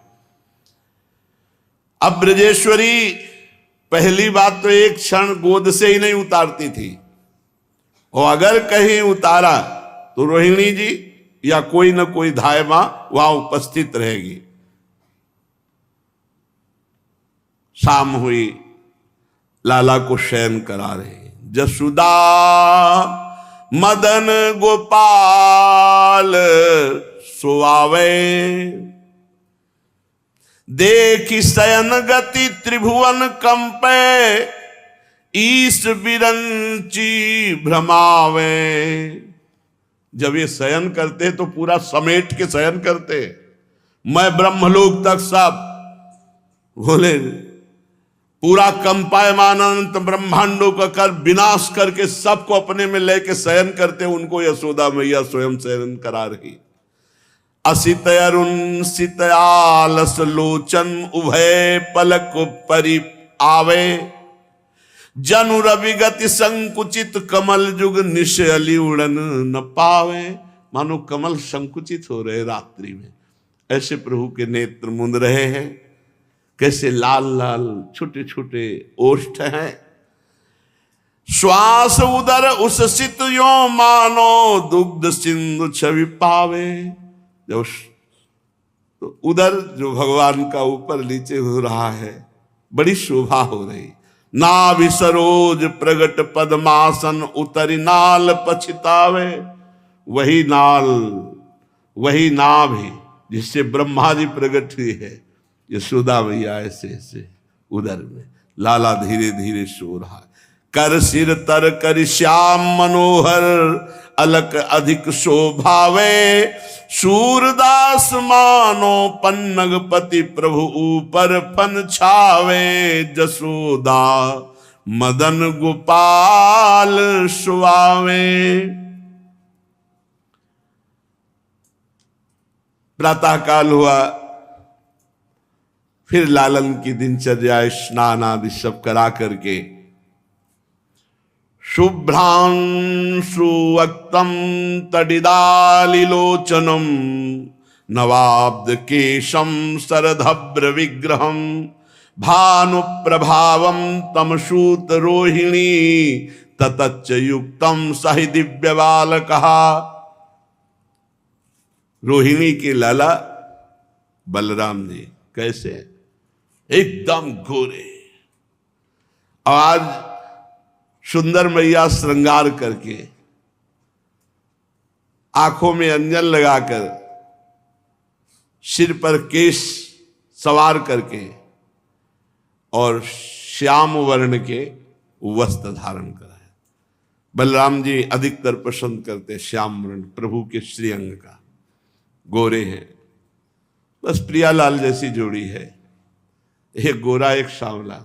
अब ब्रजेश्वरी पहली बात तो एक क्षण गोद से ही नहीं उतारती थी, और अगर कहीं उतारा तो रोहिणी जी या कोई न कोई धाय मां वहां उपस्थित रहेगी। शाम हुई, लाला को शयन करा रहे। जसुदा मदन गोपाल सुआवे, देखी शयन गति त्रिभुवन कंपे, ईश बिरंची भ्रमावे। जब ये शयन करते तो पूरा समेट के शयन करते, मैं ब्रह्मलोक तक सब बोले पूरा कंपायमान अनंत ब्रह्मांडों का कर विनाश करके सबको अपने में लेके शयन करते, उनको यशोदा मैया स्वयं शयन करा रही। असित अरुण सितयालस लोचन उभय पलक परि आवे, जनु रवि गति संकुचित कमल जुग निश अली उड़न न पावे। मानो कमल संकुचित हो रहे रात्रि में, ऐसे प्रभु के नेत्र मुंद रहे हैं। कैसे लाल लाल छोटे छोटे ओष्ठ हैं। श्वास उदर उससित यो मानो दुग्ध सिंधु छवि पावे। जब तो उदर जो भगवान का ऊपर नीचे हो रहा है, बड़ी शोभा हो रही। नाभि सरोज प्रगट पद्मासन उतरी नाल पछितावे। वही नाल वही नाभि जिससे ब्रह्मा जी प्रकट हुए है, यशोदा मैया ऐसे ऐसे उदर में लाला धीरे धीरे सो रहा है। कर सिर तर कर श्याम मनोहर अलक अधिक शोभावे। सूरदास मानो पन्नगपति प्रभु ऊपर फन छावे। जसोदा मदन गोपाल सुआवे। प्रातः काल हुआ, फिर लालन की दिनचर्या स्नान आदि सब करा करके शुभ्रांशु वक्तम तडिदालिलोचनम नवाब्द केशम सरधभ्र विग्रहम भानु प्रभावम तमसूत रोहिणी ततच्च युक्तम सहि दिव्य बालकहा। रोहिणी के लाला बलराम जी कैसे एकदम गोरे। आज सुंदर मैया श्रृंगार करके आंखों में अंजन लगाकर सिर पर केश सवार करके और श्याम वर्ण के वस्त्र धारण करा है। बलराम जी अधिकतर पसंद करते श्याम वर्ण प्रभु के श्रीअंग का, गोरे हैं। बस प्रियालाल जैसी जोड़ी है, एक गोरा एक सांवला।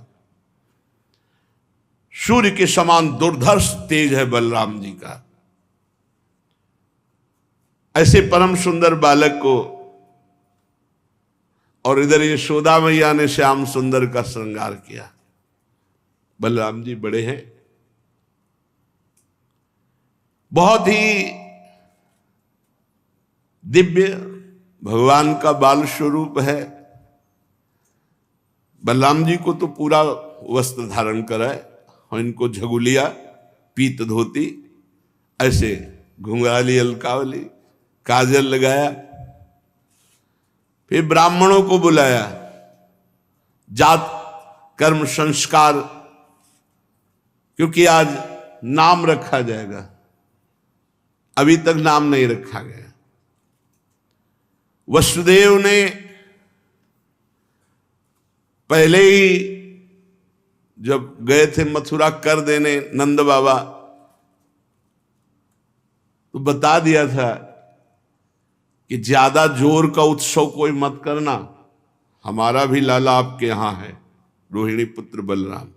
सूर्य के समान दुर्धर्ष तेज है बलराम जी का। ऐसे परम सुंदर बालक को, और इधर यशोदा मैया ने श्याम सुंदर का श्रृंगार किया। बलराम जी बड़े हैं, बहुत ही दिव्य भगवान का बाल स्वरूप है। बलराम जी को तो पूरा वस्त्र धारण कराए और इनको झगुलिया पीत धोती, ऐसे घुंघराली अलकावली, काजल लगाया। फिर ब्राह्मणों को बुलाया, जात कर्म संस्कार, क्योंकि आज नाम रखा जाएगा, अभी तक नाम नहीं रखा गया। वसुदेव ने पहले ही जब गए थे मथुरा कर देने नंद बाबा, तो बता दिया था कि ज्यादा जोर का उत्सव कोई मत करना, हमारा भी लाला आपके यहां है, रोहिणी पुत्र बलराम।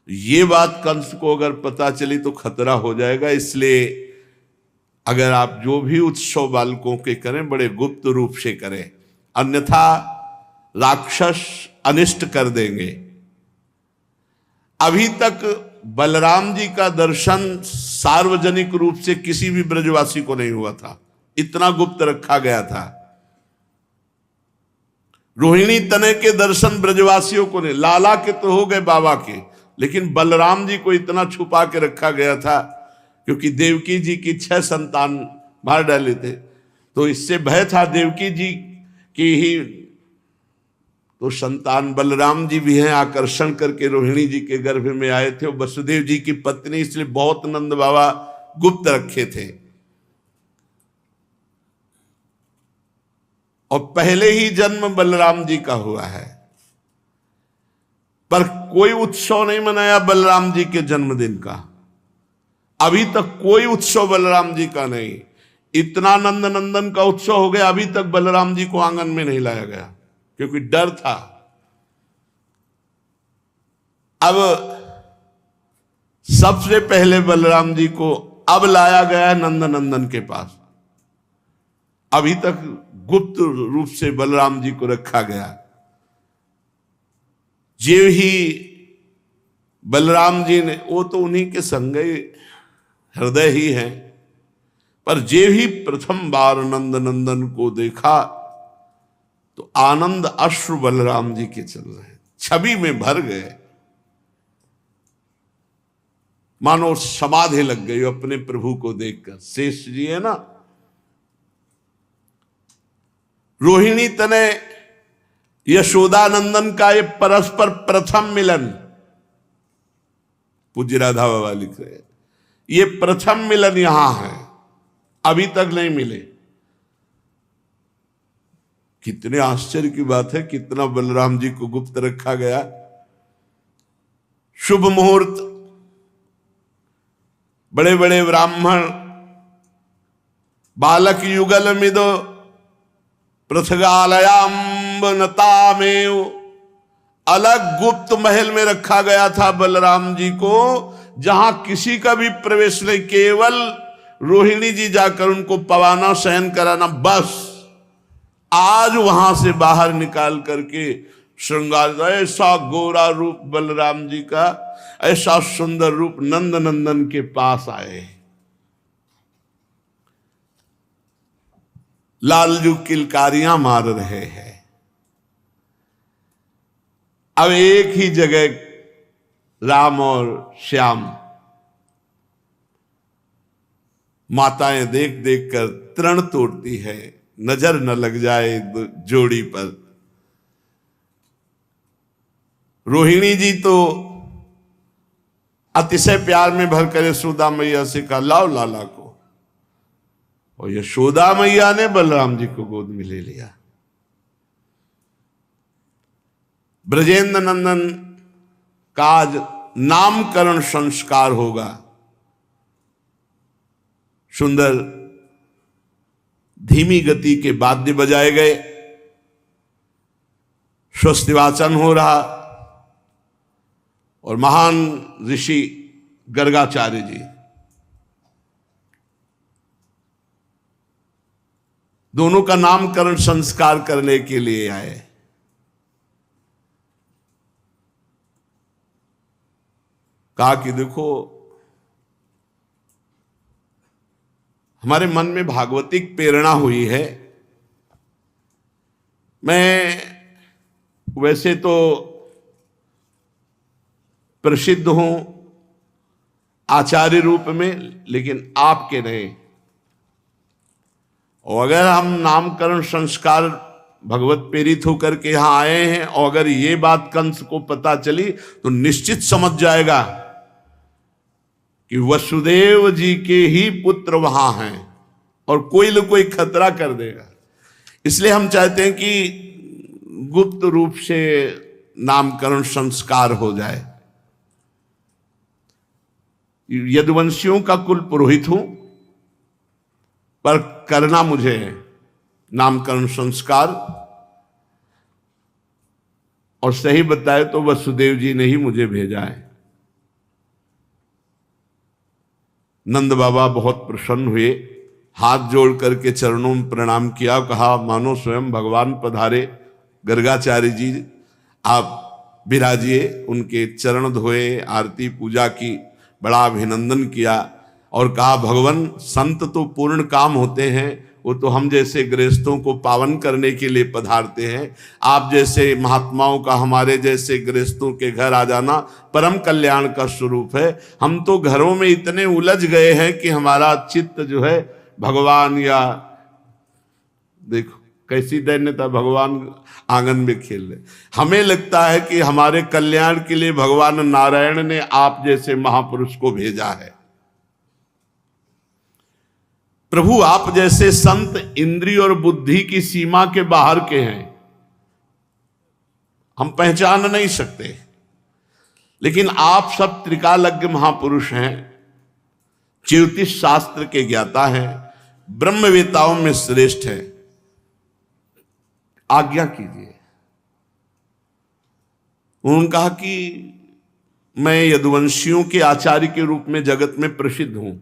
ये बात कंस को अगर पता चली तो खतरा हो जाएगा। इसलिए अगर आप जो भी उत्सव बालकों के करें, बड़े गुप्त रूप से करें, अन्यथा राक्षस अनिष्ट कर देंगे। अभी तक बलराम जी का दर्शन सार्वजनिक रूप से किसी भी ब्रजवासी को नहीं हुआ था, इतना गुप्त रखा गया था। रोहिणी तनय के दर्शन ब्रजवासियों को नहीं, लाला के तो हो गए बाबा के, लेकिन बलराम जी को इतना छुपा के रखा गया था क्योंकि देवकी जी की 6 संतान मार डाले थे, तो इससे भय था देवकी जी की ही तो संतान बलराम जी भी हैं, आकर्षण करके रोहिणी जी के गर्भ में आए थे। और वसुदेव जी की पत्नी, इसलिए बहुत नंद बाबा गुप्त रखे थे। और पहले ही जन्म बलराम जी का हुआ है, पर कोई उत्सव नहीं मनाया बलराम जी के जन्मदिन का। अभी तक कोई उत्सव बलराम जी का नहीं। इतना नंद नंदन का उत्सव हो गया, अभी तक बलराम जी को आंगन में नहीं लाया गया, क्योंकि डर था। अब सबसे पहले बलराम जी को अब लाया गया नंद नंदन के पास। अभी तक गुप्त रूप से बलराम जी को रखा गया। जे ही बलराम जी ने, वो तो उन्हीं के संग हृदय ही है, पर जे ही प्रथम बार नंद नंदन को देखा तो आनंद अश्रु बलराम जी के चल रहे, छवि में भर गए, मानो समाधि लग गई अपने प्रभु को देखकर। शेष जी है ना, रोहिणी तने यशोदानंदन का ये परस्पर प्रथम मिलन, पूज्य राधा बाबा लिख रहे हैं, ये प्रथम मिलन यहां है, अभी तक नहीं मिले। कितने आश्चर्य की बात है, कितना बलराम जी को गुप्त रखा गया। शुभ मुहूर्त, बड़े बड़े ब्राह्मण, बालक युगल मिदो पृथगालयाम्ब नतामेव, अलग गुप्त महल में रखा गया था बलराम जी को, जहां किसी का भी प्रवेश नहीं, केवल रोहिणी जी जाकर उनको पवाना शयन कराना बस। आज वहां से बाहर निकाल करके श्रृंगार, ऐसा गोरा रूप बलराम जी का, ऐसा सुंदर रूप नंद नंदन के पास आए। लालजू किलकारियां मार रहे हैं। अब एक ही जगह राम और श्याम, माताएं देख देख कर तृण तोड़ती है, नजर न लग जाए जोड़ी पर। रोहिणी जी तो अतिशय प्यार में भरकर यशोदा मैया से कहा लाओ लाला को, और यशोदा मैया ने बलराम जी को गोद में ले लिया। ब्रजेंद्र नंदन का आज नामकरण संस्कार होगा। सुंदर धीमी गति के वाद्य बजाए गए, स्वस्ति वाचन हो रहा, और महान ऋषि गर्गाचार्य जी दोनों का नामकरण संस्कार करने के लिए आए। कहा कि देखो, हमारे मन में भागवतिक प्रेरणा हुई है। मैं वैसे तो प्रसिद्ध हूं आचार्य रूप में, लेकिन आपके नहीं। और अगर हम नामकरण संस्कार भगवत प्रेरित होकर के यहां आए हैं, और अगर ये बात कंस को पता चली तो निश्चित समझ जाएगा कि वसुदेव जी के ही पुत्र वहां हैं, और कोई न कोई खतरा कर देगा। इसलिए हम चाहते हैं कि गुप्त रूप से नामकरण संस्कार हो जाए। यदुवंशियों का कुल पुरोहित हूं, पर करना मुझे नामकरण संस्कार, और सही बताए तो वसुदेव जी ने ही मुझे भेजा है। नंद बाबा बहुत प्रसन्न हुए, हाथ जोड़ करके चरणों में प्रणाम किया, कहा मानो स्वयं भगवान पधारे। गर्गाचार्य जी आप विराजिए, उनके चरण धोए, आरती पूजा की, बड़ा अभिनंदन किया, और कहा भगवान संत तो पूर्ण काम होते हैं, वो तो हम जैसे गृहस्थों को पावन करने के लिए पधारते हैं। आप जैसे महात्माओं का हमारे जैसे गृहस्थों के घर आ जाना परम कल्याण का स्वरूप है। हम तो घरों में इतने उलझ गए हैं कि हमारा चित्त जो है भगवान, या देखो कैसी दैन्यता, भगवान आंगन में खेल रहे। हमें लगता है कि हमारे कल्याण के लिए भगवान नारायण ने आप जैसे महापुरुष को भेजा है। प्रभु आप जैसे संत इंद्रिय और बुद्धि की सीमा के बाहर के हैं, हम पहचान नहीं सकते, लेकिन आप सब त्रिकालज्ञ महापुरुष हैं, ज्योतिष शास्त्र के ज्ञाता हैं, ब्रह्मवेताओं में श्रेष्ठ है, आज्ञा कीजिए। उन्होंने कहा कि मैं यदुवंशियों के आचार्य के रूप में जगत में प्रसिद्ध हूं,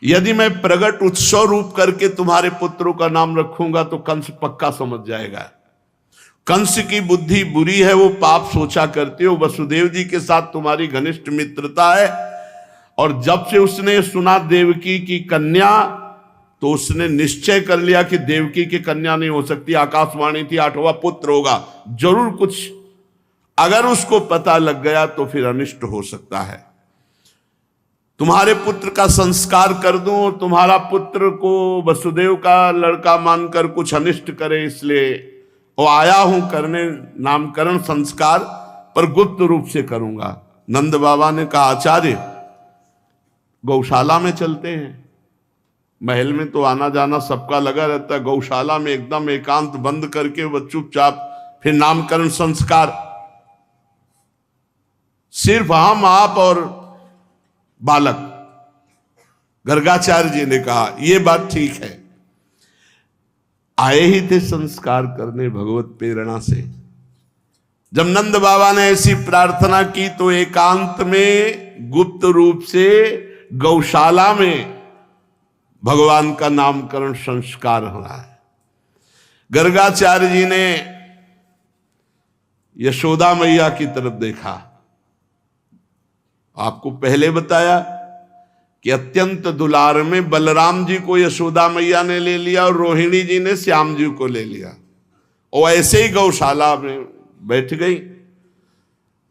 यदि मैं प्रगट उत्सव रूप करके तुम्हारे पुत्रों का नाम रखूंगा तो कंस पक्का समझ जाएगा। कंस की बुद्धि बुरी है, वो पाप सोचा करते हो। वसुदेव जी के साथ तुम्हारी घनिष्ठ मित्रता है, और जब से उसने सुना देवकी की कन्या, तो उसने निश्चय कर लिया कि देवकी की कन्या नहीं हो सकती, आकाशवाणी थी 8वां पुत्र होगा जरूर। कुछ अगर उसको पता लग गया तो फिर अनिष्ट हो सकता है। तुम्हारे पुत्र का संस्कार कर दूं और तुम्हारा पुत्र को वसुदेव का लड़का मानकर कुछ अनिष्ट करे, इसलिए वो आया हूं करने नामकरण संस्कार, पर गुप्त रूप से करूंगा। नंद बाबा ने कहा आचार्य गौशाला में चलते हैं, महल में तो आना जाना सबका लगा रहता है, गौशाला में एकदम एकांत बंद करके वो चुपचाप फिर नामकरण संस्कार, सिर्फ हम आप और बालक। गर्गाचार्य जी ने कहा यह बात ठीक है। आए ही थे संस्कार करने भगवत प्रेरणा से। जब नंद बाबा ने ऐसी प्रार्थना की तो एकांत में गुप्त रूप से गौशाला में भगवान का नामकरण संस्कार हो रहा है। गर्गाचार्य जी ने यशोदा मैया की तरफ देखा। आपको पहले बताया कि अत्यंत दुलार में बलराम जी को यशोदा मैया ने ले लिया और रोहिणी जी ने श्याम जी को ले लिया, और ऐसे ही गौशाला में बैठ गई।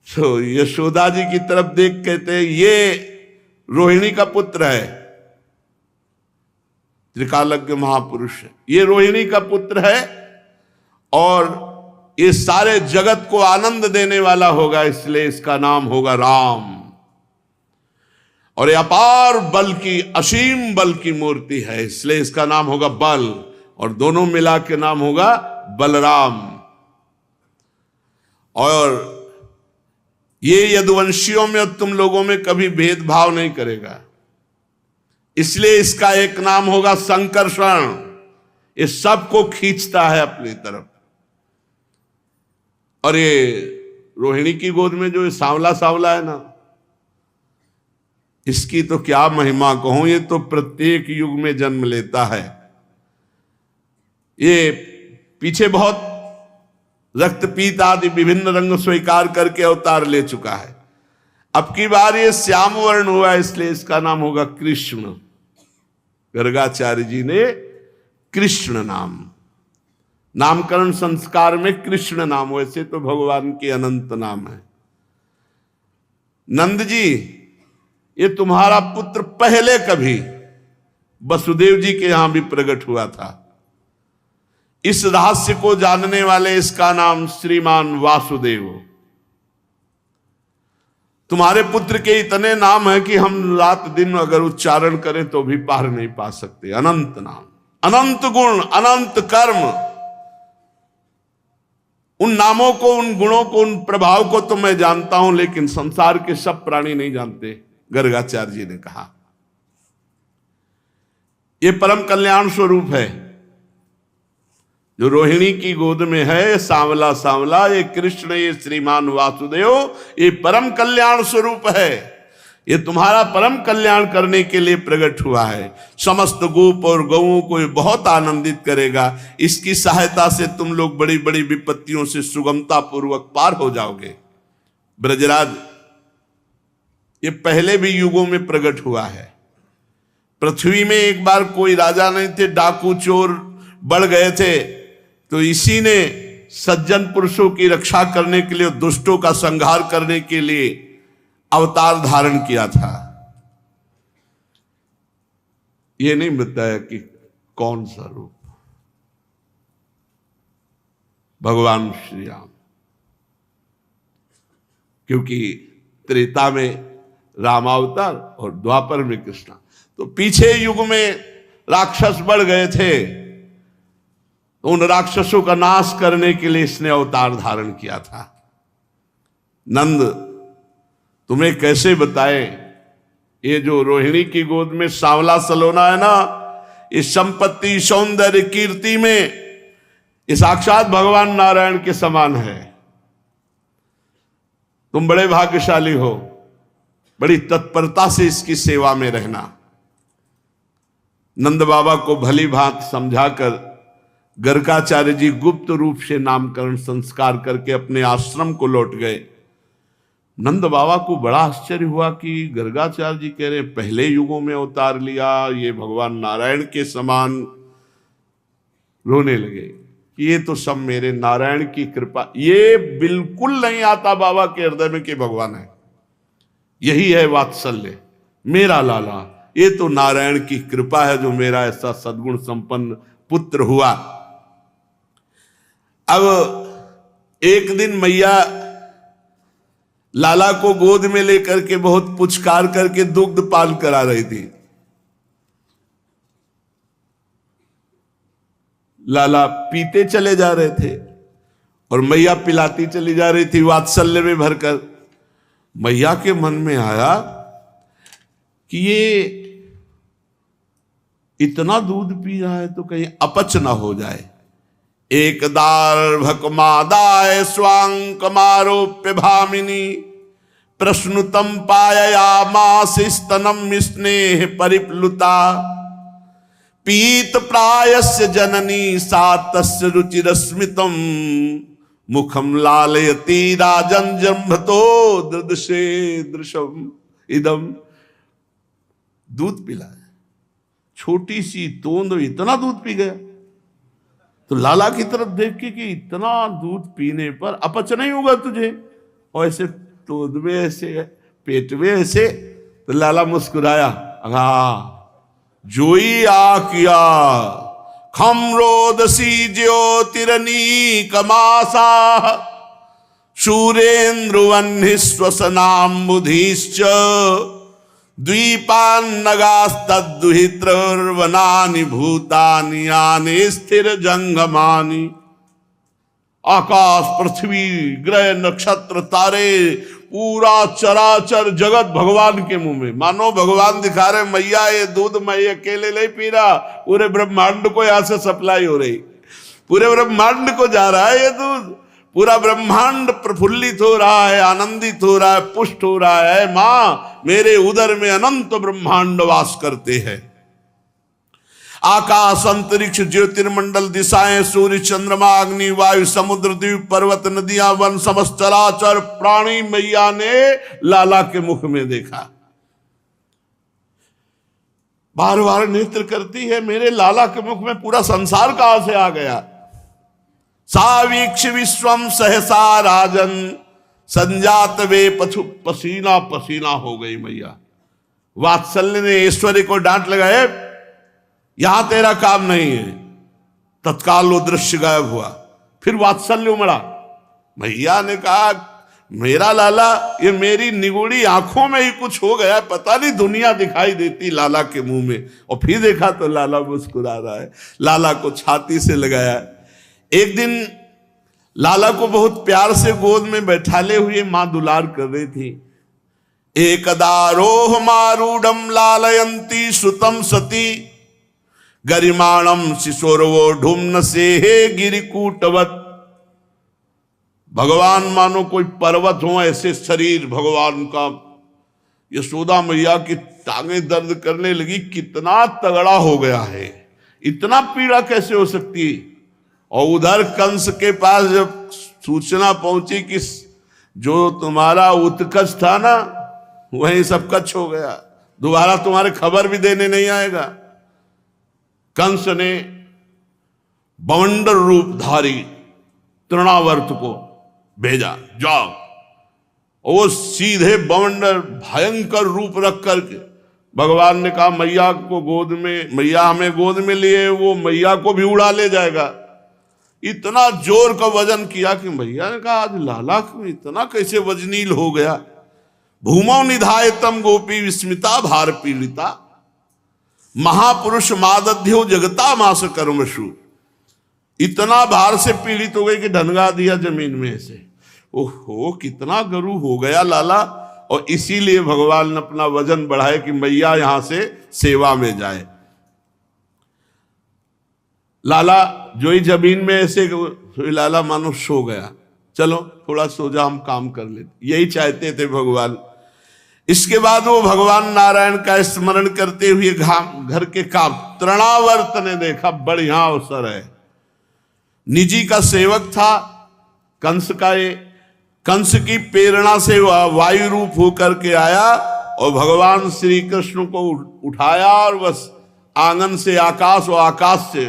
तो यशोदा जी की तरफ देख कहते ये रोहिणी का पुत्र है, त्रिकालज्ञ महापुरुष है, ये रोहिणी का पुत्र है और ये सारे जगत को आनंद देने वाला होगा, इसलिए इसका नाम होगा राम। और ये अपार बल की, असीम बल की मूर्ति है, इसलिए इसका नाम होगा बल, और दोनों मिला के नाम होगा बलराम। और ये यदुवंशियों में और तुम लोगों में कभी भेदभाव नहीं करेगा, इसलिए इसका एक नाम होगा संकर्षण। ये सबको खींचता है अपनी तरफ। और ये रोहिणी की गोद में जो सांवला सांवला है ना, इसकी तो क्या महिमा कहूं, ये तो प्रत्येक युग में जन्म लेता है। ये पीछे बहुत रक्तपीत आदि विभिन्न रंग स्वीकार करके अवतार ले चुका है। अब की बार ये श्याम वर्ण हुआ, इसलिए इसका नाम होगा कृष्ण। गर्गाचार्य जी ने कृष्ण नाम, नामकरण संस्कार में कृष्ण नाम, वैसे तो भगवान के अनंत नाम है। नंद जी ये तुम्हारा पुत्र पहले कभी वसुदेव जी के यहां भी प्रकट हुआ था। इस रहस्य को जानने वाले इसका नाम श्रीमान वासुदेव। तुम्हारे पुत्र के इतने नाम है कि हम रात दिन अगर उच्चारण करें तो भी पार नहीं पा सकते। अनंत नाम, अनंत गुण, अनंत कर्म। उन नामों को, उन गुणों को, उन प्रभाव को तो मैं जानता हूं, लेकिन संसार के सब प्राणी नहीं जानते। गर्गाचार्य जी ने कहा यह परम कल्याण स्वरूप है जो रोहिणी की गोद में है, सांवला सांवला, ये कृष्ण, ये श्रीमान वासुदेव, ये परम कल्याण स्वरूप है। ये तुम्हारा परम कल्याण करने के लिए प्रकट हुआ है। समस्त गोप और गौओं को ये बहुत आनंदित करेगा। इसकी सहायता से तुम लोग बड़ी बड़ी विपत्तियों से सुगमता पूर्वक पार हो जाओगे। ब्रजराज ये पहले भी युगों में प्रकट हुआ है। पृथ्वी में एक बार कोई राजा नहीं थे, डाकू चोर बढ़ गए थे, तो इसी ने सज्जन पुरुषों की रक्षा करने के लिए, दुष्टों का संहार करने के लिए अवतार धारण किया था। ये नहीं बताया कि कौन सा रूप। भगवान श्री राम, क्योंकि त्रेता में रामावतार और द्वापर में कृष्ण, तो पीछे युग में राक्षस बढ़ गए थे, तो उन राक्षसों का नाश करने के लिए इसने अवतार धारण किया था। नंद तुम्हें कैसे बताए ये जो रोहिणी की गोद में सांवला सलोना है ना, इस संपत्ति सौंदर्य कीर्ति में ये साक्षात भगवान नारायण के समान है। तुम बड़े भाग्यशाली हो, बड़ी तत्परता से इसकी सेवा में रहना। नंद बाबा को भली भांत समझाकर गर्गाचार्य जी गुप्त रूप से नामकरण संस्कार करके अपने आश्रम को लौट गए। नंद बाबा को बड़ा आश्चर्य हुआ कि गर्गाचार्य जी कह रहे पहले युगों में अवतार लिया, ये भगवान नारायण के समान। रोने लगे कि ये तो सब मेरे नारायण की कृपा। ये बिल्कुल नहीं आता बाबा के हृदय में कि भगवान है। यही है वात्सल्य। मेरा लाला ये तो नारायण की कृपा है जो मेरा ऐसा सद्गुण संपन्न पुत्र हुआ। अब एक दिन मैया लाला को गोद में लेकर के बहुत पुचकार करके दुग्ध पान करा रही थी। लाला पीते चले जा रहे थे और मैया पिलाती चली जा रही थी वात्सल्य में भरकर। मैया के मन में आया कि ये इतना दूध पी रहा है तो कहीं अपच ना हो जाए। एक दार्भकमादाय स्वांकमारोप्य भामिनी प्रश्नुतम पाययामास स्तनम स्नेह परिप्लुता पीत प्रायस्य जननी सा तस्य रुचिरस्मितम मुखम लालयति राजन जम्भतो दृदशे दृशम इदम। दूध पिला, छोटी सी तोंद इतना दूध पी गया। तो लाला की तरफ देख के कि इतना दूध पीने पर अपच नहीं होगा तुझे, और ऐसे तोंद में ऐसे पेट में ऐसे। तो लाला मुस्कुराया, अगा जोई आ किया खम रोदसी ज्योतिरनी कमासा शूरेन्द्रुवन्हि श्वसनाम्बुधिश्च द्वीपान्नगास्तद्दुहित्रर्वनानि भूतानि यानि स्थिर जंगमानि। आकाश पृथ्वी ग्रह नक्षत्र तारे पूरा चराचर जगत भगवान के मुंह में। मानो भगवान दिखा रहे मैया ये दूध मैं अकेले नहीं पी रहा, पूरे ब्रह्मांड को यहां से सप्लाई हो रही, पूरे ब्रह्मांड को जा रहा है ये दूध। पूरा ब्रह्मांड प्रफुल्लित हो रहा है, आनंदित हो रहा है, पुष्ट हो रहा है। मां मेरे उदर में अनंत ब्रह्मांड वास करते हैं। आकाश अंतरिक्ष ज्योतिर्मंडल दिशाएं सूर्य चंद्रमा अग्नि वायु समुद्र द्वीप पर्वत नदियां वन समस्त चराचर प्राणी मैया ने लाला के मुख में देखा। बार बार नेत्र करती है, मेरे लाला के मुख में पूरा संसार कहां से आ गया। सावीक्ष विश्वम सहसा राजन संजात वे पशु पसीना पसीना हो गई मैया। वात्सल्य ने ऐश्वर्य को डांट लगाए, यहां तेरा काम नहीं है। तत्काल वो दृश्य गायब हुआ। फिर वात्सल्य उमड़ा। मैया ने कहा मेरा लाला, ये मेरी निगुड़ी आंखों में ही कुछ हो गया, पता नहीं दुनिया दिखाई देती लाला के मुंह में। और फिर देखा तो लाला मुस्कुरा रहा है। लाला को छाती से लगाया। एक दिन लाला को बहुत प्यार से गोद में बैठाले हुए मां दुलार कर रही थी। एकदारोह मारूढ़म लालयंती सुतम सती गरिमाणम शिशोरवो ढुम्न से हे गिरिकूटवत। भगवान मानो कोई पर्वत हो, ऐसे शरीर भगवान का। यशोदा मैया की टांगें दर्द करने लगी, कितना तगड़ा हो गया है, इतना पीड़ा कैसे हो सकती। और उधर कंस के पास जब सूचना पहुंची कि जो तुम्हारा उत्कच था ना वहीं सब कच्छ हो गया, दोबारा तुम्हारे खबर भी देने नहीं आएगा। कंस ने बवंडर रूपधारी तृणावर्त को भेजा, जाओ। वो सीधे बवंडर भयंकर रूप रख करके भगवान ने कहा मैया को गोद में, मैया हमें गोद में लिए, वो मैया को भी उड़ा ले जाएगा। इतना जोर का वजन किया कि मैया ने कहा आज लाला को इतना कैसे वजनील हो गया। भूमौ निधायतम गोपी विस्मिता भार पीड़िता महापुरुष मादध्यो जगता मास कर्मशु। इतना भार से पीड़ित हो गई कि ढनगा दिया जमीन में से। ओहो कितना गरु हो गया लाला। और इसीलिए भगवान ने अपना वजन बढ़ाए कि मैया यहां से सेवा में जाए। लाला जो ही जमीन में ऐसे, लाला मानो सो गया, चलो थोड़ा सो जा, हम काम कर लेते, यही चाहते थे भगवान। इसके बाद वो भगवान नारायण का स्मरण करते हुए घर के काम, तृणावर्त ने देखा बढ़िया अवसर है, निजी का सेवक था कंस का, ये कंस की प्रेरणा से वायु रूप होकर के आया और भगवान श्री कृष्ण को उठाया और बस आंगन से आकाश और आकाश से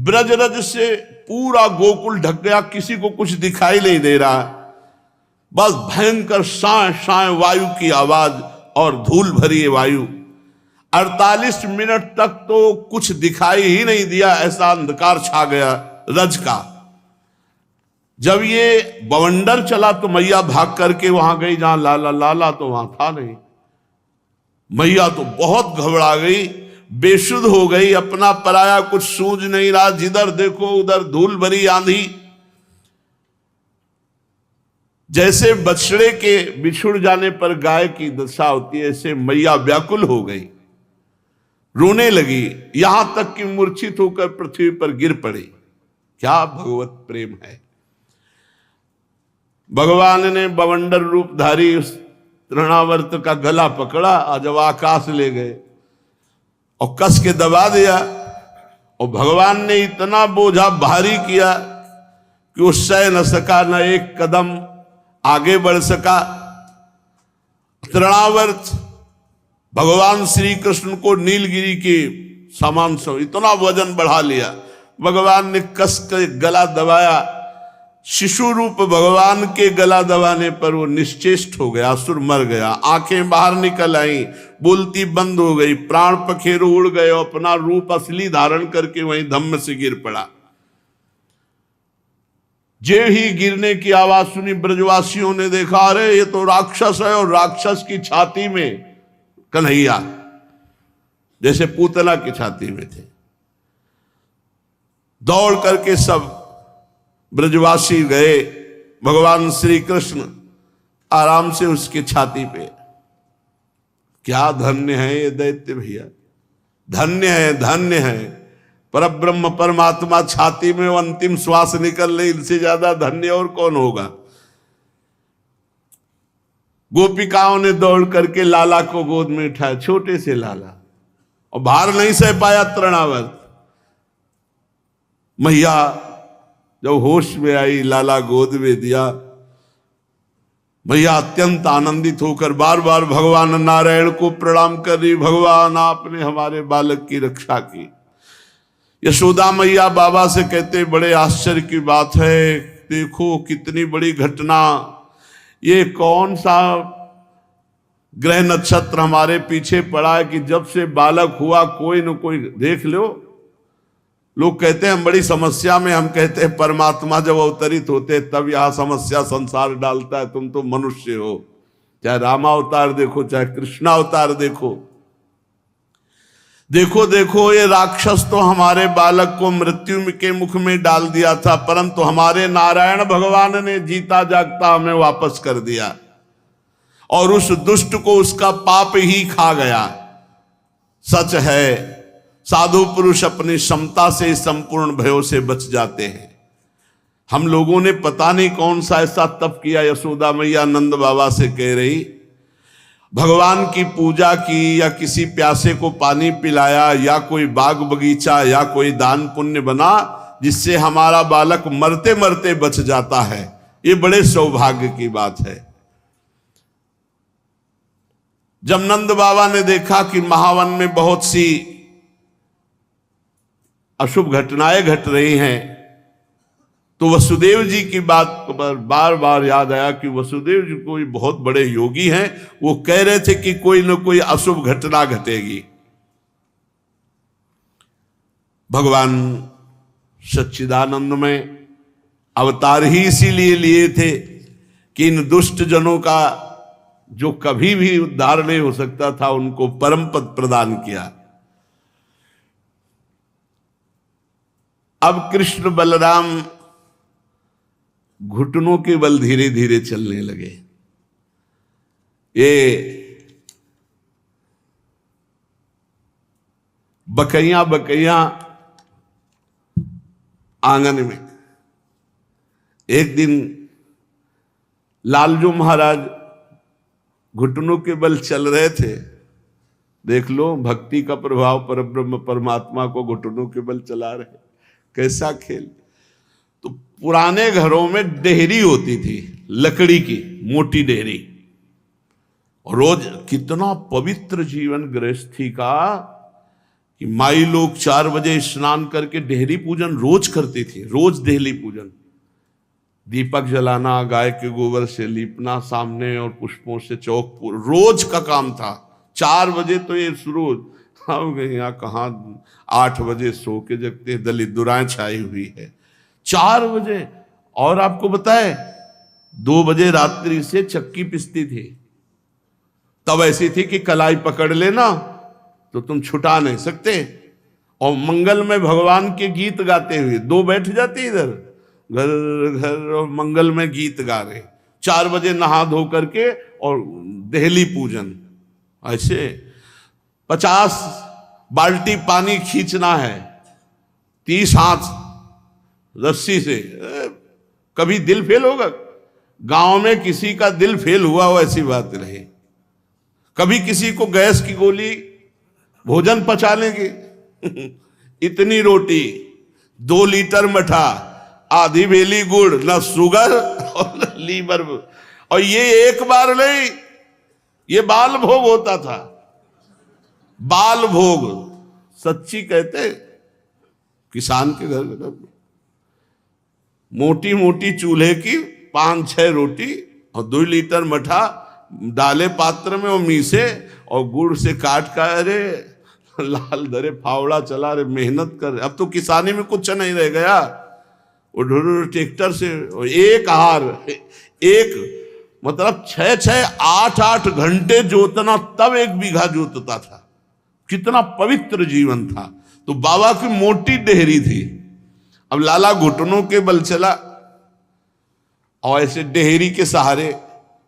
ब्रजरज से पूरा गोकुल ढक गया, किसी को कुछ दिखाई नहीं दे रहा, बस भयंकर साए साए वायु की आवाज और धूल भरी वायु। 48 मिनट तक तो कुछ दिखाई ही नहीं दिया, ऐसा अंधकार छा गया रज का। जब ये बवंडर चला तो मैया भाग करके वहां गई जहां लाला, लाला तो वहां था नहीं। मैया तो बहुत घबरा गई, बेसुध हो गई, अपना पराया कुछ सूझ नहीं रहा, जिधर देखो उधर धूल भरी आंधी। जैसे बछड़े के बिछुड़ जाने पर गाय की दशा होती है, ऐसे मैया व्याकुल हो गई, रोने लगी, यहां तक कि मूर्छित होकर पृथ्वी पर गिर पड़ी। क्या भगवत प्रेम है। भगवान ने बवंडर रूपधारी उस तृणावर्त का गला पकड़ा और जब आकाश ले गए और कस के दबा दिया, और भगवान ने इतना बोझा भारी किया कि वो सह न सका, न एक कदम आगे बढ़ सका। तृणावर्त भगवान श्री कृष्ण को नीलगिरी के समान सो इतना वजन बढ़ा लिया, भगवान ने कस के गला दबाया। शिशु रूप भगवान के गला दबाने पर वो निश्चेष्ट हो गया, असुर मर गया, आंखें बाहर निकल आई, बोलती बंद हो गई, प्राण पखेरु उड़ गए, अपना रूप असली धारण करके वहीं धम्म से गिर पड़ा। जे ही गिरने की आवाज सुनी, ब्रजवासियों ने देखा, अरे ये तो राक्षस है, और राक्षस की छाती में कन्हैया, जैसे पूतना की छाती में थे। दौड़ करके सब ब्रजवासी गए, भगवान श्री कृष्ण आराम से उसकी छाती पे। क्या धन्य है ये दैत्य भैया, धन्य है, धन्य है। परब्रह्म परमात्मा छाती में अंतिम श्वास निकल रही, इनसे ज्यादा धन्य और कौन होगा। गोपिकाओं ने दौड़ करके लाला को गोद में उठाया, छोटे से लाला, और भार नहीं सह पाया तृणावर्त। मैया जब होश में आई, लाला गोद में दिया, मैया अत्यंत आनंदित होकर बार बार भगवान नारायण को प्रणाम कर रही, भगवान आपने हमारे बालक की रक्षा की। यशोदा मैया बाबा से कहते, बड़े आश्चर्य की बात है, देखो कितनी बड़ी घटना, ये कौन सा ग्रह नक्षत्र हमारे पीछे पड़ा है कि जब से बालक हुआ कोई न कोई देख लो। लोग कहते हैं हम बड़ी समस्या में, हम कहते हैं परमात्मा जब अवतरित होते तब यहां समस्या संसार डालता है, तुम तो मनुष्य हो। चाहे रामावतार देखो, चाहे कृष्णावतार देखो, देखो देखो ये राक्षस तो हमारे बालक को मृत्यु के मुख में डाल दिया था, परंतु हमारे नारायण भगवान ने जीता जागता हमें वापस कर दिया, और उस दुष्ट को उसका पाप ही खा गया। सच है, साधु पुरुष अपनी क्षमता से संपूर्ण भयों से बच जाते हैं। हम लोगों ने पता नहीं कौन सा ऐसा तप किया, यशोदा मैया नंद बाबा से कह रही, भगवान की पूजा की, या किसी प्यासे को पानी पिलाया, या कोई बाग बगीचा, या कोई दान पुण्य बना, जिससे हमारा बालक मरते मरते बच जाता है। ये बड़े सौभाग्य की बात है। जब नंद बाबा ने देखा कि महावन में बहुत सी अशुभ घटनाएं घट रही हैं, तो वसुदेव जी की बात पर बार बार याद आया कि वसुदेव जी कोई बहुत बड़े योगी हैं, वो कह रहे थे कि कोई न कोई अशुभ घटना घटेगी। भगवान सच्चिदानंद में अवतार ही इसीलिए लिए थे कि इन दुष्ट जनों का जो कभी भी उद्धार नहीं हो सकता था, उनको परम पद प्रदान किया। अब कृष्ण बलराम घुटनों के बल धीरे धीरे चलने लगे। ये बकैया आंगन में एक दिन लालजू महाराज घुटनों के बल चल रहे थे। देख लो भक्ति का प्रभाव, परब्रह्म परमात्मा को घुटनों के बल चला रहे, कैसा खेल। तो पुराने घरों में डेहरी होती थी, लकड़ी की मोटी डेहरी, और रोज कितना पवित्र जीवन गृहस्थी का कि माई लोग 4 बजे स्नान करके डेहरी पूजन रोज करती थी, रोज डेहरी पूजन, दीपक जलाना, गाय के गोबर से लीपना सामने और पुष्पों से चौक, रोज का काम था। 4 बजे तो ये शुरू, हम यहाँ कहाँ 8 बजे सो के जगते, दलित दुराएं छाई हुई है 4 बजे। और आपको बताए 2 बजे रात्रि से चक्की पिसती थी, तब ऐसी थी कि कलाई पकड़ लेना तो तुम छुटा नहीं सकते। और मंगल में भगवान के गीत गाते हुए 2 बैठ जाती इधर घर घर, और मंगल में गीत गा रहे, 4 बजे नहा धो करके और देहली पूजन। ऐसे 50 बाल्टी पानी खींचना है, 30 हाथ रस्सी से, कभी दिल फेल होगा? गांव में किसी का दिल फेल हुआ हो ऐसी बात रही? कभी किसी को गैस की गोली, भोजन पचा लेंगे इतनी रोटी, 2 लीटर मठा, आधी बेली गुड़, न शुगर और लीवर, और ये एक बार नहीं, ये बाल भोग होता था। बाल भोग सच्ची कहते, किसान के घर मोटी मोटी चूल्हे की 5-6 रोटी और 2 लीटर मठा डाले पात्र में और मीसे और गुड़ से काट का, अरे लाल दरे फावड़ा चला रे, मेहनत कर। अब तो किसानी में कुछ नहीं रह गया, वो ट्रैक्टर से एक हार, एक मतलब 6-6, 8-8 घंटे जोतना, तब 1 बीघा जोतता था। कितना पवित्र जीवन था। तो बाबा की मोटी डेहरी थी। अब लाला घुटनों के बल चला और ऐसे डेहरी के सहारे,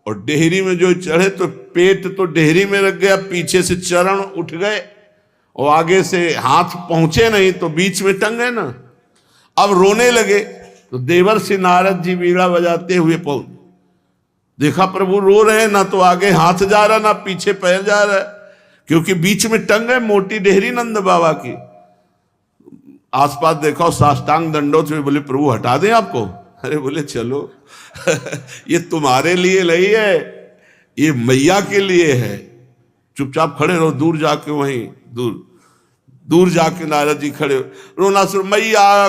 और डेहरी में जो चढ़े तो पेट तो डेहरी में रख गया, पीछे से चरण उठ गए और आगे से हाथ पहुंचे नहीं तो बीच में टंग गए ना। अब रोने लगे तो देवर्षि नारद जी बीड़ा बजाते हुए पहुंच, देखा प्रभु रो रहे हैं, ना तो आगे हाथ जा रहा ना पीछे पैर जा रहा है, क्योंकि बीच में टंग गए मोटी डेहरी नंद बाबा की। आसपास देखा, साष्टांग दंडोत में बोले प्रभु हटा दें आपको? अरे बोले चलो ये तुम्हारे लिए नहीं है, ये मैया के लिए है, चुपचाप खड़े रहो। दूर जाके वहीं दूर जाके नारद जी खड़े, रोना सुन, मैया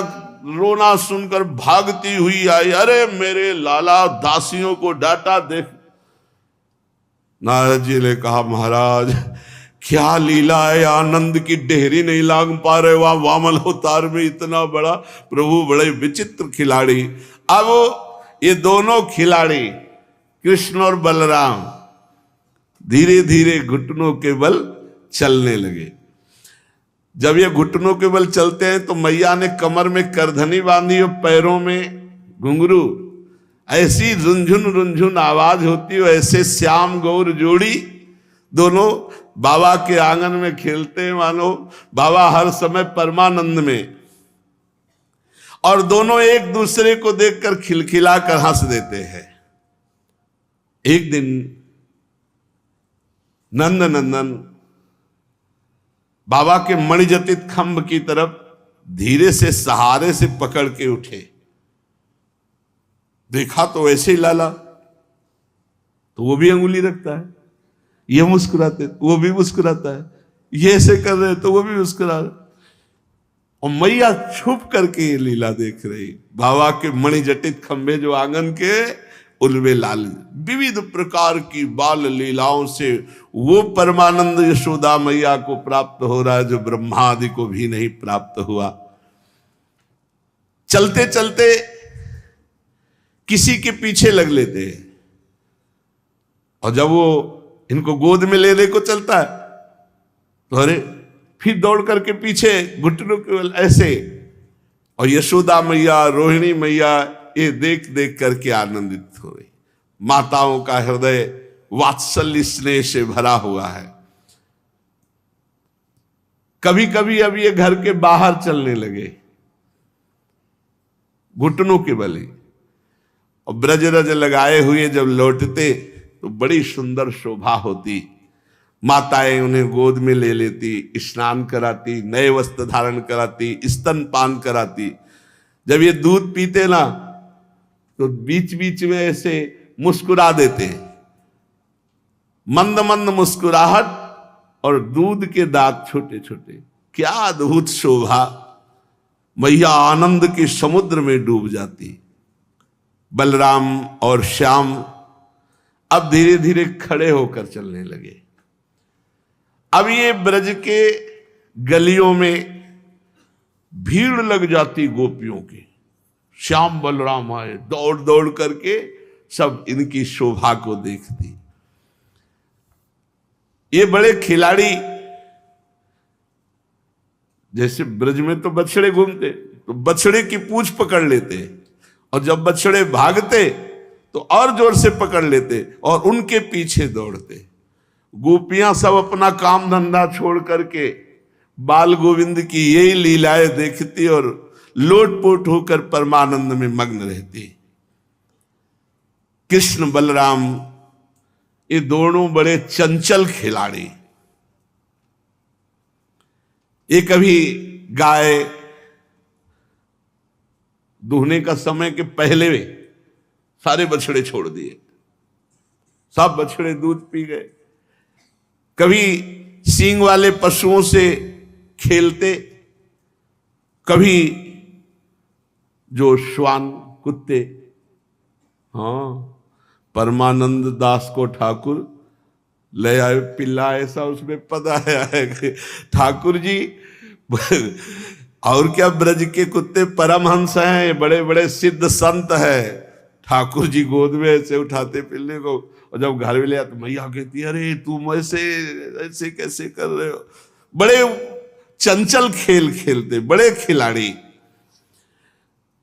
रोना सुनकर भागती हुई आई, अरे मेरे लाला दासियों को डांटा देख। नारद जी ने कहा महाराज क्या लीला है, आनंद की डेहरी नहीं लाग पा रहे, वहां वामन अवतार में इतना बड़ा प्रभु, बड़े विचित्र खिलाड़ी। अब ये दोनों खिलाड़ी कृष्ण और बलराम धीरे धीरे घुटनों के बल चलने लगे। जब ये घुटनों के बल चलते हैं तो मैया ने कमर में करधनी बांधी और पैरों में घुंघरू, ऐसी रुंझुन रुंझुन आवाज होती हो, ऐसे श्याम गौर जोड़ी दोनों बाबा के आंगन में खेलते हैं, मानो बाबा हर समय परमानंद में, और दोनों एक दूसरे को देखकर खिलखिला कर हंस देते हैं। एक दिन नंद नंदन बाबा के मणिजटित खंभ की तरफ धीरे से सहारे से पकड़ के उठे। देखा तो वैसे ही लाला, तो वो भी अंगुली रखता है, ये मुस्कुराते वो भी मुस्कुराता है, ये ऐसे कर रहे तो वो भी मुस्कुरा रहे, और मैया छुप करके ये लीला देख रही। बाबा के मणिजटित खंभे जो आंगन के, उनमें लाल विविध प्रकार की बाल लीलाओं से वो परमानंद यशोदा मैया को प्राप्त हो रहा है जो ब्रह्मादि को भी नहीं प्राप्त हुआ। चलते चलते किसी के पीछे लग लेते हैं, और जब वो इनको गोद में लेने को चलता है तो अरे फिर दौड़ करके पीछे घुटनों के ऐसे, और यशोदा मैया रोहिणी मैया ये देख देख करके आनंदित हो रही। माताओं का हृदय वात्सल्य स्नेह से भरा हुआ है। कभी कभी अब ये घर के बाहर चलने लगे घुटनों के बल, और ब्रज रज लगाए हुए जब लौटते तो बड़ी सुंदर शोभा होती। माताएं उन्हें गोद में ले लेती, स्नान कराती, नए वस्त्र धारण कराती, स्तनपान कराती। जब ये दूध पीते ना तो बीच बीच में ऐसे मुस्कुरा देते, मंद मंद मुस्कुराहट, और दूध के दांत छोटे छोटे। क्या अद्भुत शोभा! मैया आनंद के समुद्र में डूब जाती। बलराम और श्याम अब धीरे धीरे खड़े होकर चलने लगे। अब ये ब्रज के गलियों में भीड़ लग जाती गोपियों की। श्याम बलराम आए, दौड़ दौड़ करके सब इनकी शोभा को देखती। ये बड़े खिलाड़ी, जैसे ब्रज में तो बछड़े घूमते तो बछड़े की पूंछ पकड़ लेते, और जब बछड़े भागते तो और जोर से पकड़ लेते और उनके पीछे दौड़ते। गोपियां सब अपना काम धंधा छोड़ करके बाल गोविंद की यही लीलाएं देखती और लोटपोट होकर परमानंद में मग्न रहती। कृष्ण बलराम ये दोनों बड़े चंचल खिलाड़ी। ये कभी गाय दूहने का समय के पहले सारे बछड़े छोड़ दिए, सब बछड़े दूध पी गए। कभी सींग वाले पशुओं से खेलते, कभी जो श्वान कुत्ते। हाँ, परमानंद दास को ठाकुर ले आए पिल्ला, ऐसा उसमें पता है ठाकुर जी। और क्या ब्रज के कुत्ते परमहंस हैं, बड़े बड़े सिद्ध संत हैं। ठाकुर जी गोद में ऐसे उठाते पिल्ले को, और जब घर में ले आते मैया कहती अरे तुम ऐसे ऐसे कैसे कर रहे हो। बड़े चंचल खेल खेलते, बड़े खिलाड़ी।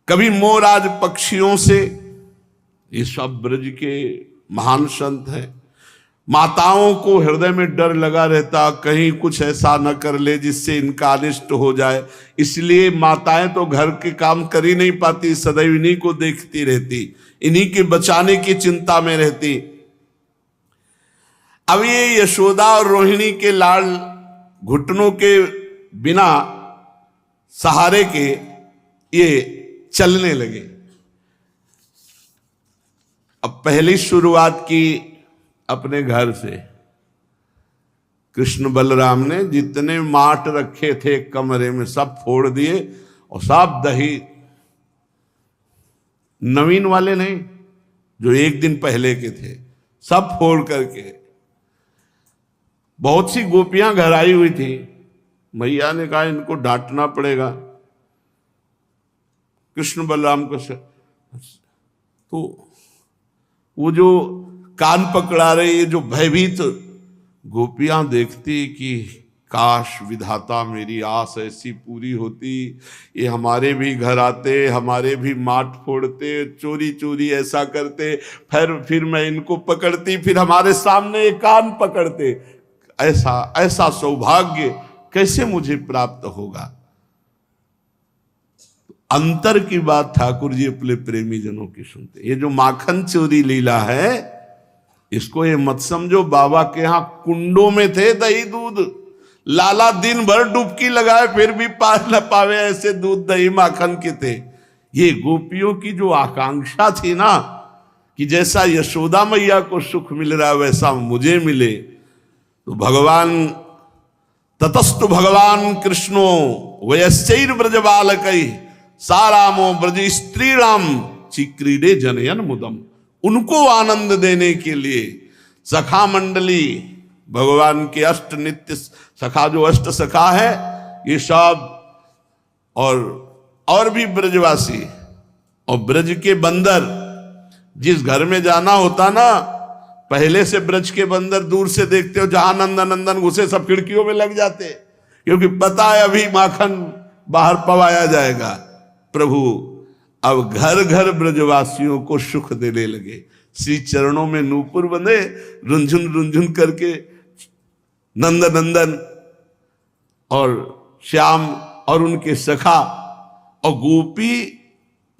कभी मोराज पक्षियों से, ये सब ब्रज के महान संत हैं। माताओं को हृदय में डर लगा रहता, कहीं कुछ ऐसा न कर ले जिससे इनका अनिष्ट हो जाए, इसलिए माताएं तो घर के काम कर ही नहीं पाती, सदैव इन्हीं को देखती रहती, इन्हीं के बचाने की चिंता में रहती। अब ये यशोदा और रोहिणी के लाल घुटनों के बिना सहारे के ये चलने लगे। अब पहली शुरुआत की अपने घर से। कृष्ण बलराम ने जितने माट रखे थे कमरे में सब फोड़ दिए, और सब दही, नवीन वाले नहीं, जो एक दिन पहले के थे, सब फोड़ करके। बहुत सी गोपियां घर आई हुई थी। मैया ने कहा इनको डांटना पड़ेगा। कृष्ण बलराम को तो वो जो कान पकड़ा रहे, ये जो भयभीत गोपियां देखती कि काश विधाता मेरी आस ऐसी पूरी होती, ये हमारे भी घर आते, हमारे भी माट फोड़ते, चोरी चोरी ऐसा करते, फिर मैं इनको पकड़ती, फिर हमारे सामने कान पकड़ते। ऐसा ऐसा सौभाग्य कैसे मुझे प्राप्त होगा। अंतर की बात ठाकुर जी अपने प्रेमी जनों की सुनते। ये जो माखन चोरी लीला है, इसको ये मत समझो बाबा के यहां कुंडों में थे दही दूध, लाला दिन भर डुबकी लगाए फिर भी पा न पावे ऐसे दूध दही माखन के थे। ये गोपियों की जो आकांक्षा थी ना कि जैसा यशोदा मैया को सुख मिल रहा है वैसा मुझे मिले, तो भगवान ततस्तु भगवान कृष्णो वयश्चैर ब्रज बालकै सारामो ब्रज स्त्रीणाम चिक्रीडे जनयन मुदम। उनको आनंद देने के लिए सखा मंडली, भगवान के अष्ट नित्य सखा, जो अष्ट सखा है ये सब, और भी ब्रजवासी और ब्रज के बंदर। जिस घर में जाना होता ना, पहले से ब्रज के बंदर दूर से देखते हो, जहां नंदन नंदन घुसे सब खिड़कियों में लग जाते, क्योंकि पता है अभी माखन बाहर पवाया जाएगा। प्रभु अब घर घर ब्रजवासियों को सुख देने लगे। श्री चरणों में नूपुर बंधे, रुंझुन रुंझुन करके नंद नंदन और श्याम और उनके सखा और गोपी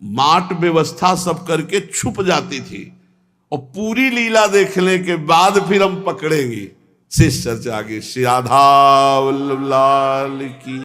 माट व्यवस्था सब करके छुप जाती थी, और पूरी लीला देखने के बाद फिर हम पकड़ेंगे। शेष चर्चा आगे। श्री राधा वल्लभ लाल की।